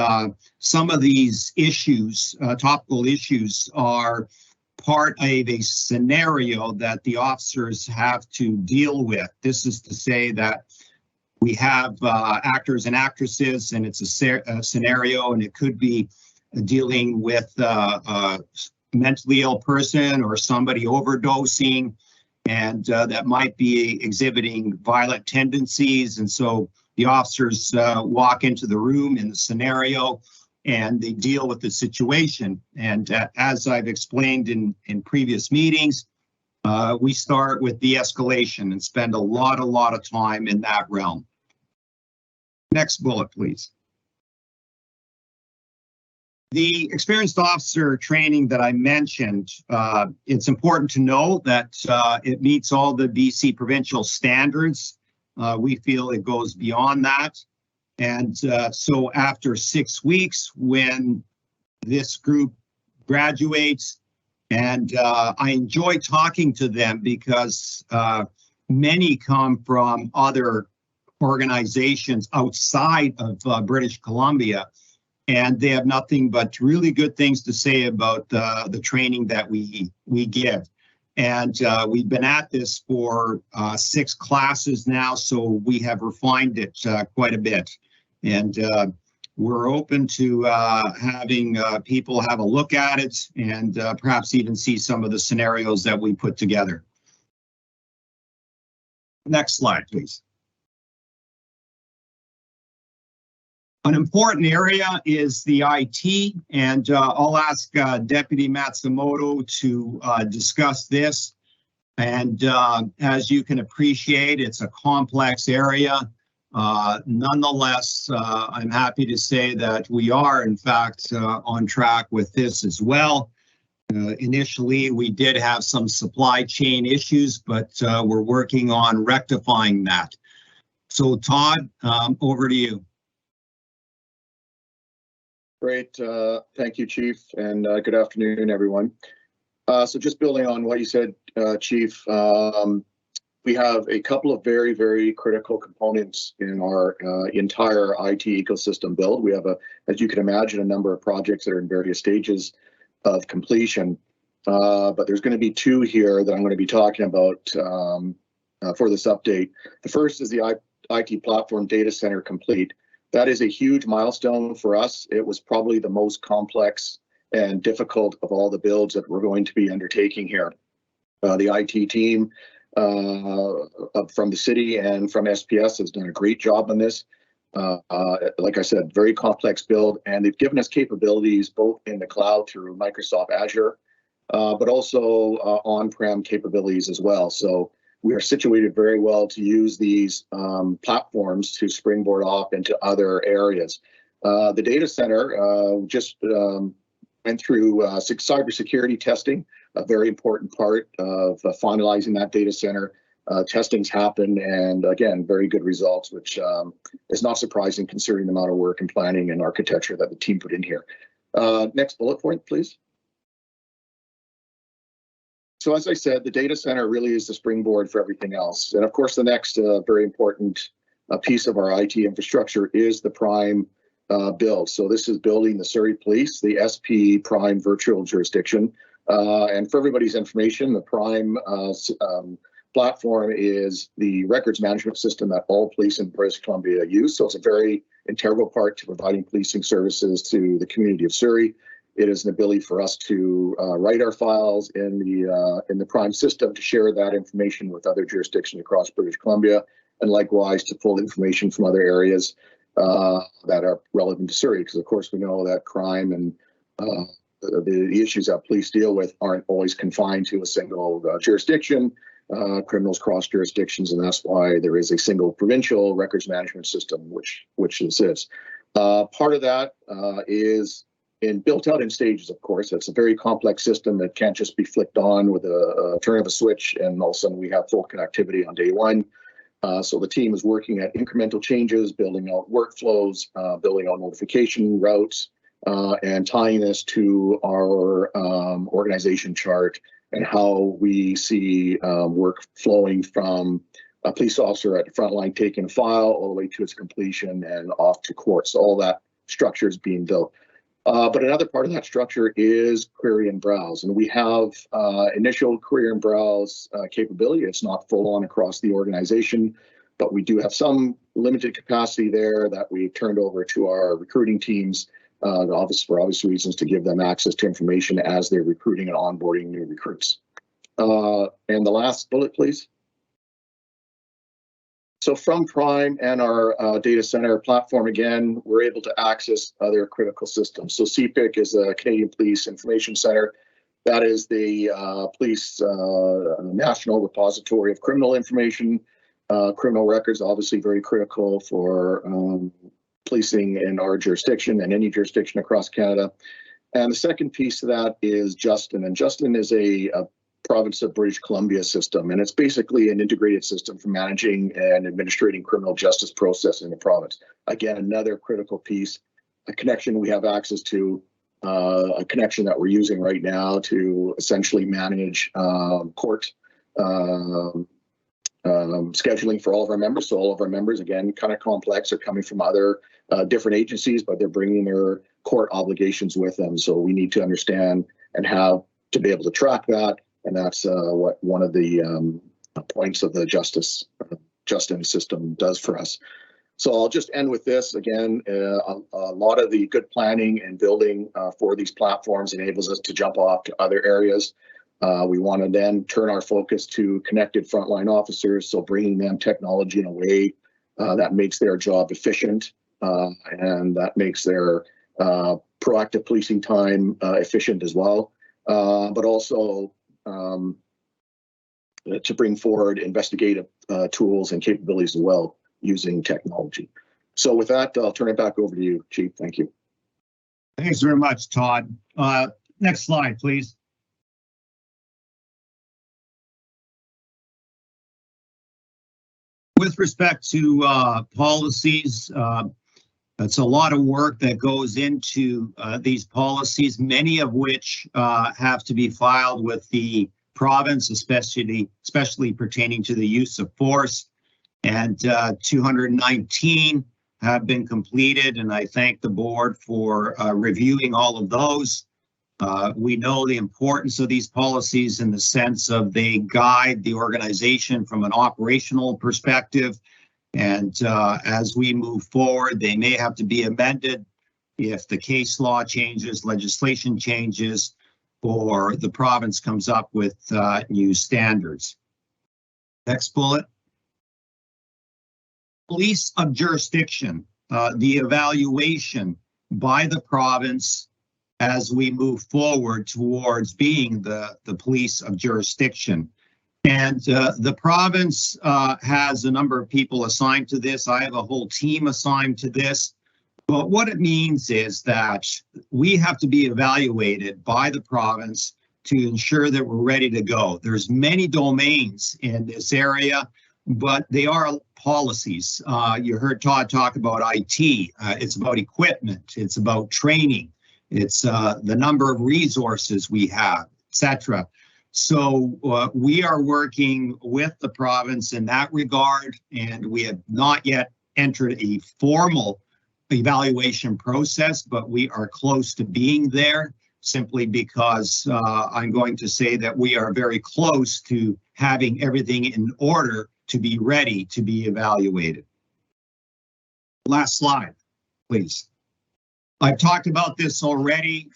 some of these issues, topical issues, are part of a scenario that the officers have to deal with. This is to say that we have actors and actresses, and it's a scenario, and it could be dealing with a mentally ill person or somebody overdosing, and that might be exhibiting violent tendencies. And so the officers walk into the room in the scenario and they deal with the situation. And as I've explained in previous meetings, we start with de-escalation and spend a lot of time in that realm. Next bullet, please. The experienced officer training that I mentioned, it's important to know that it meets all the BC provincial standards. We feel it goes beyond that. And so after 6 weeks, when this group graduates, and I enjoy talking to them because many come from other organizations outside of British Columbia, and they have nothing but really good things to say about the training that we give. And we've been at this for 6 classes now, so we have refined it quite a bit. And we're open to having people have a look at it and perhaps even see some of the scenarios that we put together. Next slide, please. An important area is the IT, and I'll ask Deputy Matsumoto to discuss this. And as you can appreciate, it's a complex area. Nonetheless, I'm happy to say that we are, in fact, on track with this as well. Initially, we did have some supply chain issues, but we're working on rectifying that. So, Todd, over to you. Great. Thank you, Chief, and good afternoon, everyone. So just building on what you said, Chief, we have a couple of very, very critical components in our entire IT ecosystem build. We have, as you can imagine, a number of projects that are in various stages of completion, but there's going to be 2 here that I'm going to be talking about for this update. The first is the IT platform data center complete. That is a huge milestone for us. It was probably the most complex and difficult of all the builds that we're going to be undertaking here. The IT team from the city and from SPS has done a great job on this. Like I said, very complex build, and they've given us capabilities both in the cloud through Microsoft Azure, but also on-prem capabilities as well. So we are situated very well to use these platforms to springboard off into other areas. The data center just went through cybersecurity testing, a very important part of finalizing that data center. Testings happened, and again, very good results, which is not surprising considering the amount of work and planning and architecture that the team put in here. Next bullet point, please. So as I said, the data center really is the springboard for everything else. And of course, the next very important piece of our IT infrastructure is the Prime build. So this is building the Surrey Police, the SP Prime virtual jurisdiction. And for everybody's information, the Prime platform is the records management system that all police in British Columbia use. So it's a very integral part to providing policing services to the community of Surrey. It is an ability for us to write our files in the Prime system, to share that information with other jurisdictions across British Columbia, and likewise to pull information from other areas that are relevant to Surrey, because of course we know that crime and the issues that police deal with aren't always confined to a single jurisdiction. Criminals cross jurisdictions, and that's why there is a single provincial records management system, which this is. Part of that is built out in stages, of course. It's a very complex system that can't just be flicked on with a turn of a switch and all of a sudden we have full connectivity on day one. So the team is working at incremental changes, building out workflows, building out notification routes, and tying this to our organization chart and how we see work flowing from a police officer at the front line taking a file all the way to its completion and off to court. So all that structure is being built. But another part of that structure is query and browse. And we have initial query and browse capability. It's not full on across the organization, but we do have some limited capacity there that we've turned over to our recruiting teams, the office for obvious reasons, to give them access to information as they're recruiting and onboarding new recruits. And the last bullet, please. So from Prime and our data center platform, again, we're able to access other critical systems. So CPIC is a Canadian Police Information Center. That is the police national repository of criminal information. Criminal records, obviously very critical for policing in our jurisdiction and any jurisdiction across Canada. And the second piece of that is Justin. And Justin is a province of British Columbia system. And it's basically an integrated system for managing and administrating criminal justice process in the province. Again, another critical piece, a connection we have access to, a connection that we're using right now to essentially manage court scheduling for all of our members. So all of our members, again, kind of complex, are coming from other different agencies, but they're bringing their court obligations with them. So we need to understand and have to be able to track that. And that's what one of the points of the Justin system does for us. So I'll just end with this. Again, a lot of the good planning and building for these platforms enables us to jump off to other areas. We want to then turn our focus to connected frontline officers, so bringing them technology in a way that makes their job efficient and that makes their proactive policing time efficient as well, but also to bring forward investigative tools and capabilities as well using technology. So with that, I'll turn it back over to you, Chief. Thank you. Thanks very much, Todd. Next slide, please. With respect to policies, that's a lot of work that goes into these policies, many of which have to be filed with the province, especially pertaining to the use of force. And 219 have been completed, and I thank the board for reviewing all of those. We know the importance of these policies in the sense of they guide the organization from an operational perspective. And as we move forward, they may have to be amended if the case law changes, legislation changes, or the province comes up with new standards. Next bullet. Police of jurisdiction, the evaluation by the province as we move forward towards being the police of jurisdiction. And the province has a number of people assigned to this. I have a whole team assigned to this. But what it means is that we have to be evaluated by the province to ensure that we're ready to go. There's many domains in this area, but they are policies. You heard Todd talk about IT. It's about equipment. It's about training. It's the number of resources we have, etc. So we are working with the province in that regard, and we have not yet entered a formal evaluation process, but we are close to being there, simply because I'm going to say that we are very close to having everything in order to be ready to be evaluated. Last slide, please. I've talked about this already,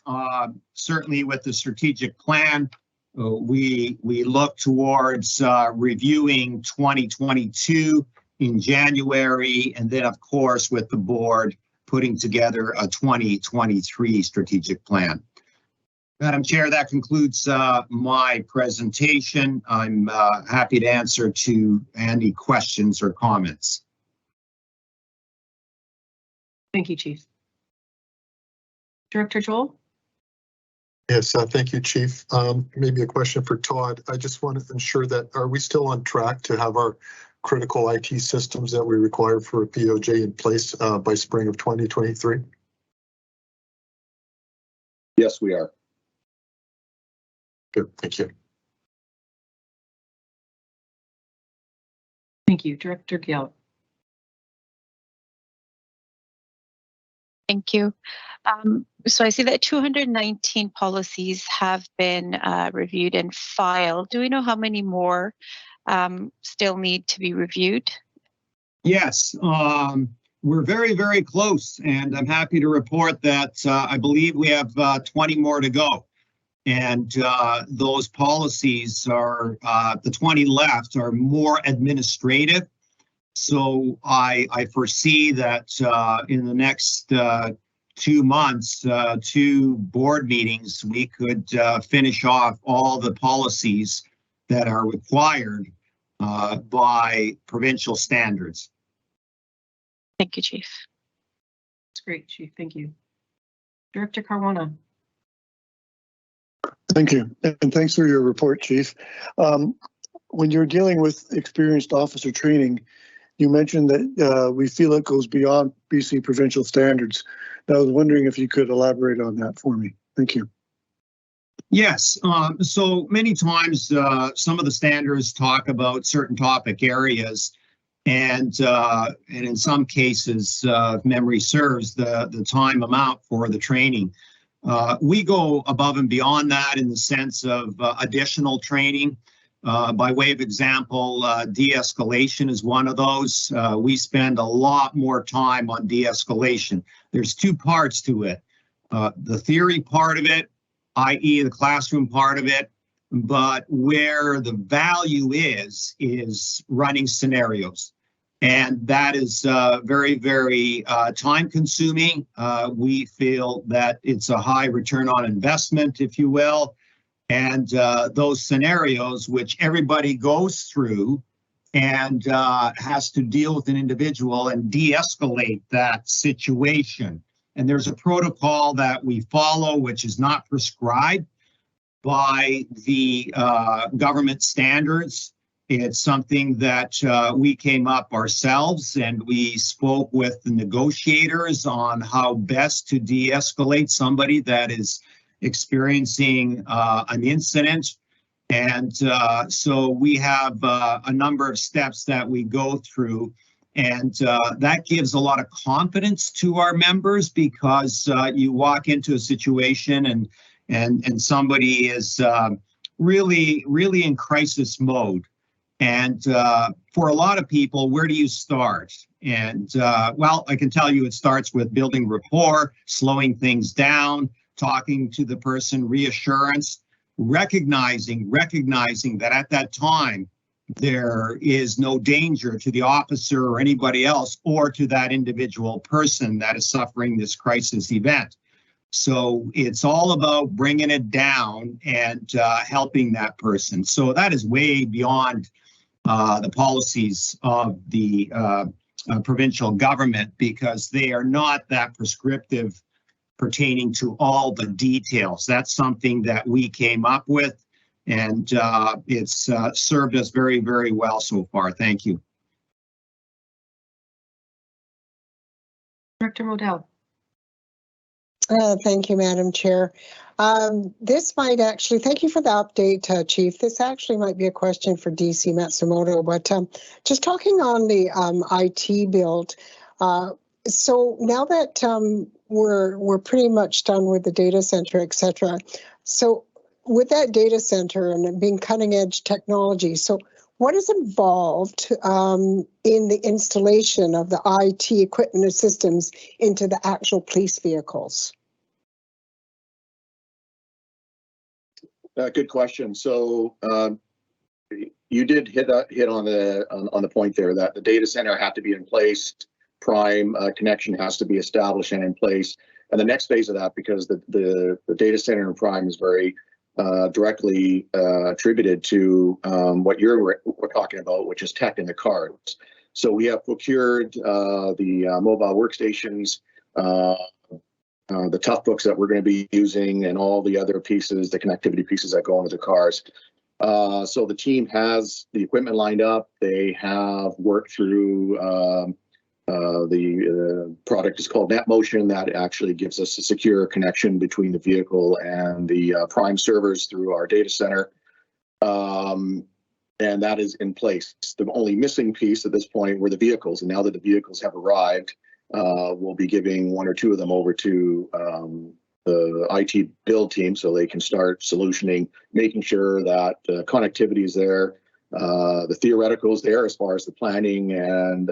certainly with the strategic plan. We look towards reviewing 2022 in January, and then of course with the board putting together a 2023 strategic plan. Madam Chair, that concludes my presentation. I'm happy to answer to any questions or comments. Thank you, Chief. Director Joel? Yes, thank you, Chief. Maybe a question for Todd. I just want to ensure that, are we still on track to have our critical IT systems that we require for a POJ in place by spring of 2023? Yes, we are. Good, thank you. Thank you. Director Gill. Thank you. So I see that 219 policies have been reviewed and filed. Do we know how many more still need to be reviewed? Yes, we're very, very close, and I'm happy to report that I believe we have 20 more to go. And those policies are, the 20 left are more administrative. So I foresee that in the next 2 months, 2 board meetings, we could finish off all the policies that are required by provincial standards. Thank you, Chief. That's great, Chief. Thank you. Director Caruana. Thank you, and thanks for your report, Chief. When you're dealing with experienced officer training, you mentioned that we feel it goes beyond BC provincial standards. And I was wondering if you could elaborate on that for me. Thank you. Yes, so many times some of the standards talk about certain topic areas, and in some cases, if memory serves, the time amount for the training. We go above and beyond that in the sense of additional training. By way of example, de-escalation is one of those. We spend a lot more time on de-escalation. There's 2 parts to it. The theory part of it, i.e. the classroom part of it, but where the value is running scenarios. And that is very, very time consuming. We feel that it's a high return on investment, if you will. And those scenarios, which everybody goes through and has to deal with an individual and de-escalate that situation. And there's a protocol that we follow, which is not prescribed by the government standards. It's something that we came up ourselves, and we spoke with the negotiators on how best to de-escalate somebody that is experiencing an incident. And so we have a number of steps that we go through, and that gives a lot of confidence to our members, because you walk into a situation and somebody is really in crisis mode. And for a lot of people, where do you start? And well, I can tell you it starts with building rapport, slowing things down, talking to the person, reassurance, recognizing that at that time there is no danger to the officer or anybody else, or to that individual person that is suffering this crisis event. So it's all about bringing it down and helping that person. So that is way beyond the policies of the provincial government, because they are not that prescriptive pertaining to all the details. That's something that we came up with, and it's served us very, very well so far. Thank you. Director Modell. Thank you, Madam Chair. This might actually, thank you for the update, Chief. This actually might be a question for DC Matsumoto, but just talking on the IT build. So now that we're pretty much done with the data center, et cetera. So with that data center and it being cutting edge technology, so what is involved in the installation of the IT equipment and systems into the actual police vehicles? Good question. So you did hit on the point there that the data center had to be in place. Prime connection has to be established and in place. And the next phase of that, because the data center and Prime is very directly attributed to what we're talking about, which is tech in the cars. So we have procured the mobile workstations, the tough books that we're going to be using, and all the other pieces, the connectivity pieces that go into the cars. So the team has the equipment lined up. They have worked through The product is called NetMotion. That actually gives us a secure connection between the vehicle and the prime servers through our data center. And that is in place. The only missing piece at this point were the vehicles. And now that the vehicles have arrived, we'll be giving one or two of them over to the IT build team so they can start solutioning, making sure that the connectivity is there, the theoretical is there as far as the planning and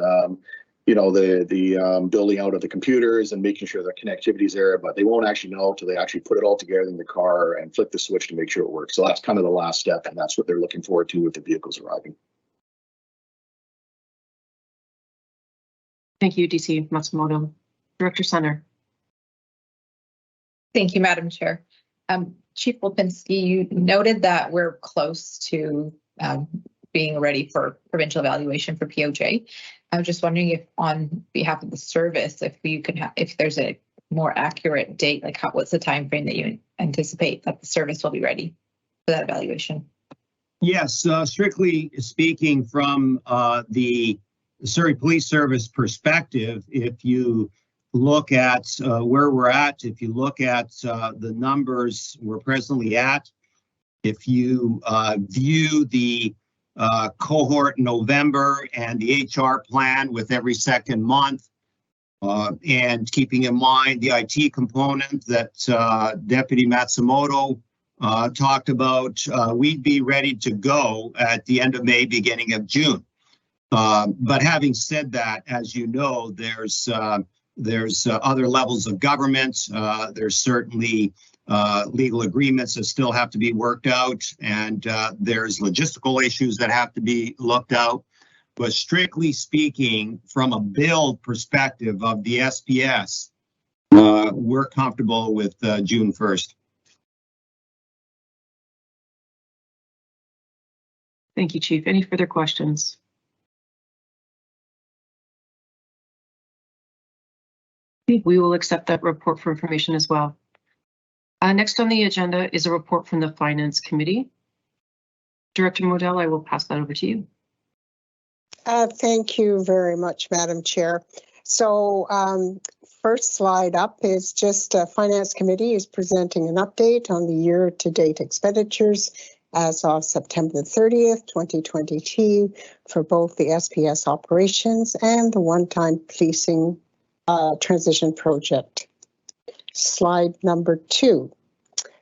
the building out of the computers and making sure the connectivity is there, but they won't actually know until they actually put it all together in the car and flip the switch to make sure it works. So that's kind of the last step, and that's what they're looking forward to with the vehicles arriving. Thank you, DC Matsumoto. Director Center. Thank you, Madam Chair. Chief Lipinski, you noted that we're close to being ready for provincial evaluation for POJ. I was just wondering if, on behalf of the service, if you could if there's a more accurate date, like what's the time frame that you anticipate that the service will be ready for that evaluation? Yes, strictly speaking, from the Surrey Police Service perspective, if you look at where we're at, if you look at the numbers we're presently at, if you view the cohort November and the HR plan with every second month, and keeping in mind the IT component that Deputy Matsumoto talked about, we'd be ready to go at the end of May, beginning of June. But having said that, as you know, there's other levels of government. There's certainly legal agreements that still have to be worked out, and there's logistical issues that have to be looked out. But strictly speaking, from a build perspective of the SPS, we're comfortable with June 1st. Thank you, Chief. Any further questions? We will accept that report for information as well. Next on the agenda is a report from the Finance Committee. Director Modell, I will pass that over to you. Thank you very much, Madam Chair. So first slide up is just Finance Committee is presenting an update on the year-to-date expenditures as of September 30th, 2022 for both the SPS operations and the one-time policing transition project. Slide number 2.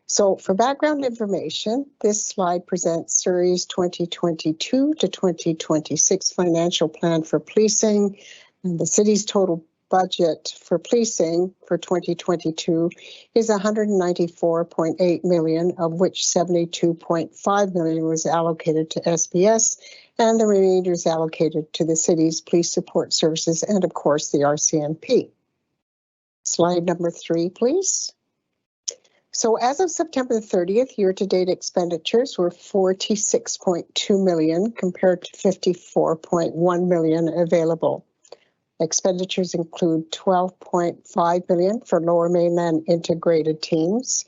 So for background information, this slide presents Surrey's 2022 to 2026 financial plan for policing, and the city's total budget for policing for 2022 is $194.8 million, of which $72.5 million was allocated to SPS, and the remainder is allocated to the city's police support services and, of course, the RCMP. Slide number 3, please. So as of September 30th, year-to-date expenditures were $46.2 million compared to $54.1 million available. Expenditures include $12.5 million for Lower Mainland integrated teams,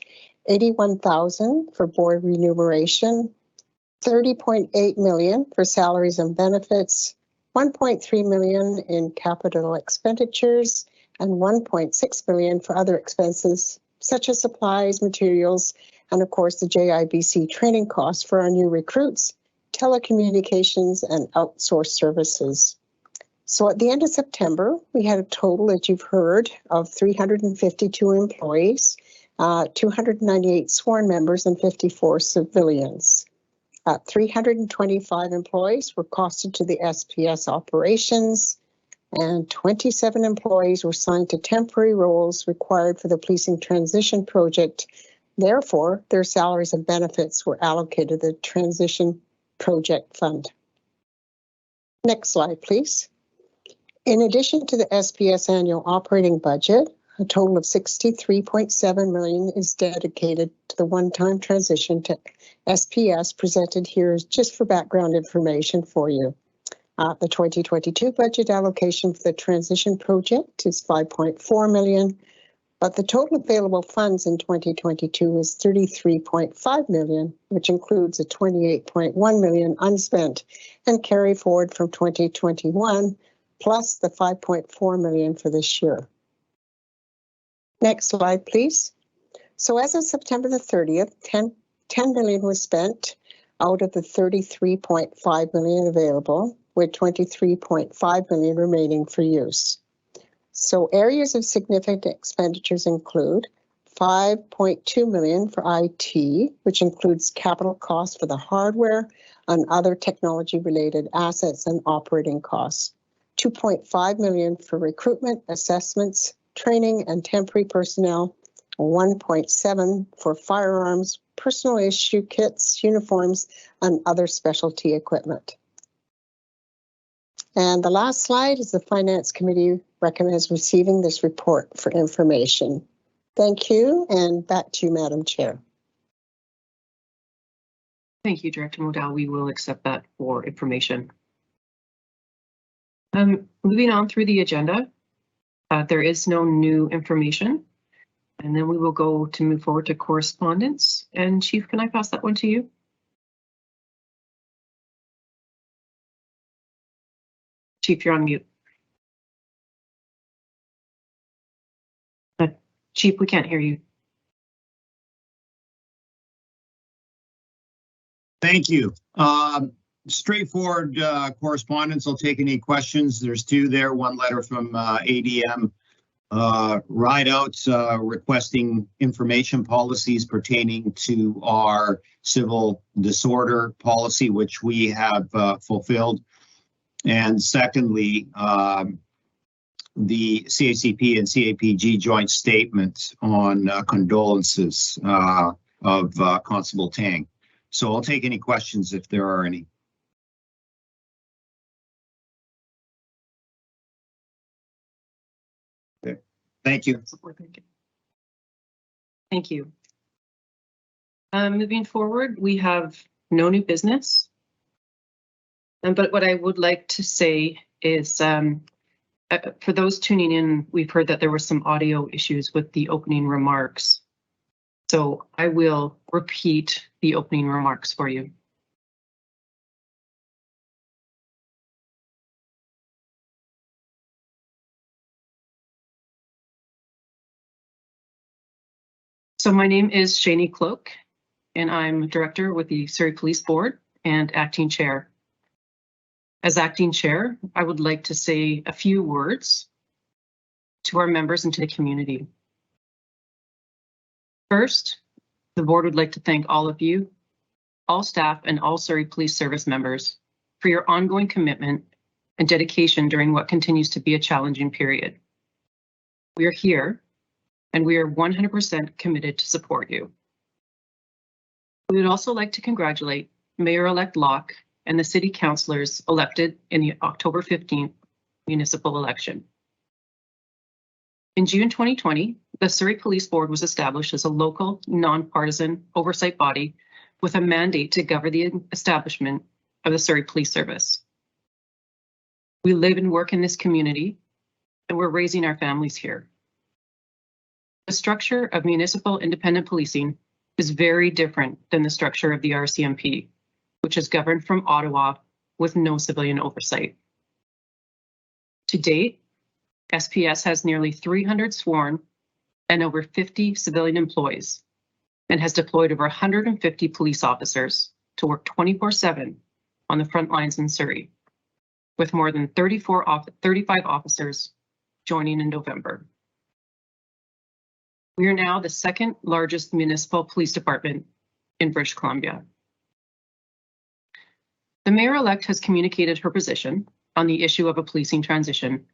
$81,000 for board remuneration, $30.8 million for salaries and benefits, $1.3 million in capital expenditures, and $1.6 million for other expenses such as supplies, materials, and of course the JIBC training costs for our new recruits, telecommunications, and outsourced services. So at the end of September, we had a total, as you've heard, of 352 employees, 298 sworn members, and 54 civilians. 325 employees were costed to the SPS operations, and 27 employees were assigned to temporary roles required for the policing transition project. Therefore, their salaries and benefits were allocated to the transition project fund. Next slide, please. In addition to the SPS annual operating budget, a total of $63.7 million is dedicated to the one-time transition to SPS. Presented here is just for background information for you. The 2022 budget allocation for the transition project is $5.4 million, but the total available funds in 2022 is $33.5 million, which includes a $28.1 million unspent and carry forward from 2021 plus the 5.4 million for this year. Next slide, please. So as of September the 30th, 10 million was spent out of the 33.5 million available, with 23.5 million remaining for use. So areas of significant expenditures include 5.2 million for IT, which includes capital costs for the hardware and other technology-related assets and operating costs. 2.5 million for recruitment, assessments, training, and temporary personnel. 1.7 for firearms, personal issue kits, uniforms, and other specialty equipment. And the last slide is the Finance Committee recommends receiving this report for information. Thank you, and back to you, Madam Chair. Thank you, Director Modell. We will accept that for information. Moving on through the agenda, there is no new information. And then we will go to move forward to correspondence. And Chief, can I pass that one to you? Chief, you're on mute. Chief, we can't hear you. Thank you. Straightforward correspondence. I'll take any questions. There's two there. One letter from ADM Rideouts requesting information policies pertaining to our civil disorder policy, which we have fulfilled. And secondly, the CACP and CAPG joint statement on condolences of Constable Tang. So I'll take any questions if there are any. Okay. Thank you. Thank you. Moving forward, we have no new business. But what I would like to say is, for those tuning in, we've heard that there were some audio issues with the opening remarks. So I will repeat the opening remarks for you. So my name is Shani Cloak, and I'm Director with the Surrey Police Board and Acting Chair. As Acting Chair, I would like to say a few words to our members and to the community. First, the board would like to thank all of you, all staff, and all Surrey Police Service members for your ongoing commitment and dedication during what continues to be a challenging period. We are here, and we are 100% committed to support you. We would also like to congratulate Mayor-elect Locke and the city councillors elected in the October 15th municipal election. In June 2020, the Surrey Police Board was established as a local, nonpartisan oversight body with a mandate to govern the establishment of the Surrey Police Service. We live and work in this community, and we're raising our families here. The structure of municipal independent policing is very different than the structure of the RCMP, which is governed from Ottawa with no civilian oversight. To date, SPS has nearly 300 sworn and over 50 civilian employees and has deployed over 150 police officers to work 24/7 on the front lines in Surrey, with more than 35 officers joining in November. We are now the second largest municipal police department in British Columbia. The mayor-elect has communicated her position on the issue of a policing transition,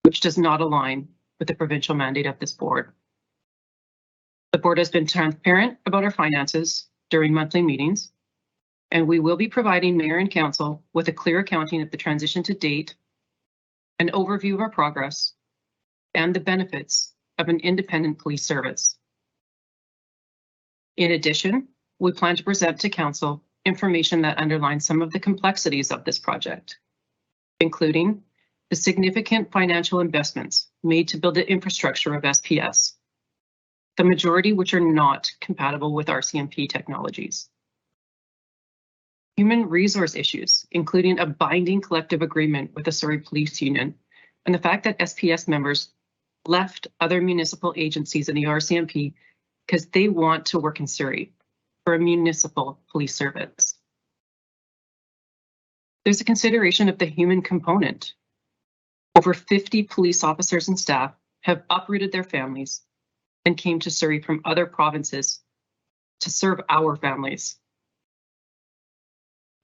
which does not align with the provincial mandate of this board. The board has been transparent about our finances during monthly meetings, and we will be providing mayor and council with a clear accounting of the transition to date, an overview of our progress, and the benefits of an independent police service. In addition, we plan to present to council information that underlines some of the complexities of this project, including the significant financial investments made to build the infrastructure of SPS, the majority which are not compatible with RCMP technologies. human resource issues, including a binding collective agreement with the Surrey Police Union, and the fact that SPS members left other municipal agencies in the RCMP because they want to work in Surrey for a municipal police service. There's a consideration of the human component. Over 50 police officers and staff have uprooted their families and came to Surrey from other provinces to serve our families.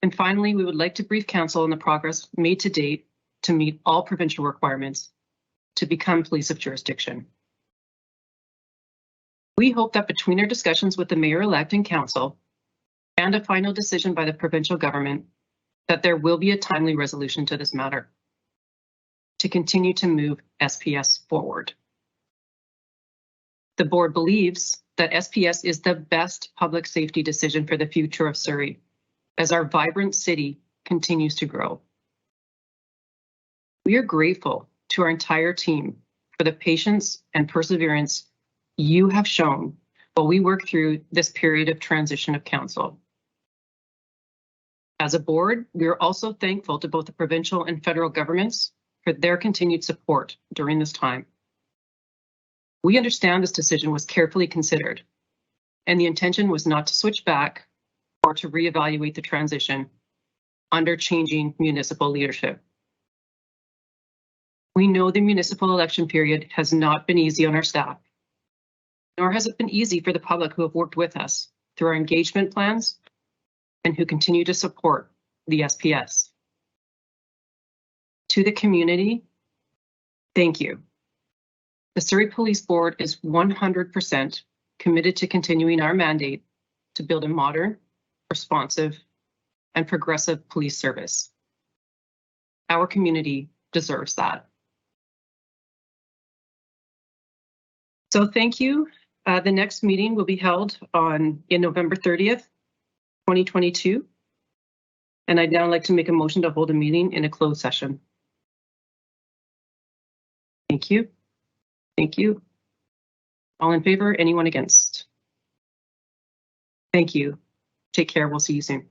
And finally, we would like to brief Council on the progress made to date to meet all provincial requirements to become police of jurisdiction. We hope that between our discussions with the Mayor-elect and Council and a final decision by the provincial government, that there will be a timely resolution to this matter to continue to move SPS forward. The board believes that SPS is the best public safety decision for the future of Surrey as our vibrant city continues to grow. We are grateful to our entire team for the patience and perseverance you have shown while we work through this period of transition of council. As a board, we are also thankful to both the provincial and federal governments for their continued support during this time. We understand this decision was carefully considered, and the intention was not to switch back or to reevaluate the transition under changing municipal leadership. We know the municipal election period has not been easy on our staff, nor has it been easy for the public who have worked with us through our engagement plans and who continue to support the SPS. To the community, thank you. The Surrey Police Board is 100% committed to continuing our mandate to build a modern, responsive, and progressive police service. Our community deserves that. So thank you. The next meeting will be held in November 30th, 2022. And I'd now like to make a motion to hold a meeting in a closed session. Thank you. Thank you. All in favor? Anyone against? Thank you. Take care. We'll see you soon.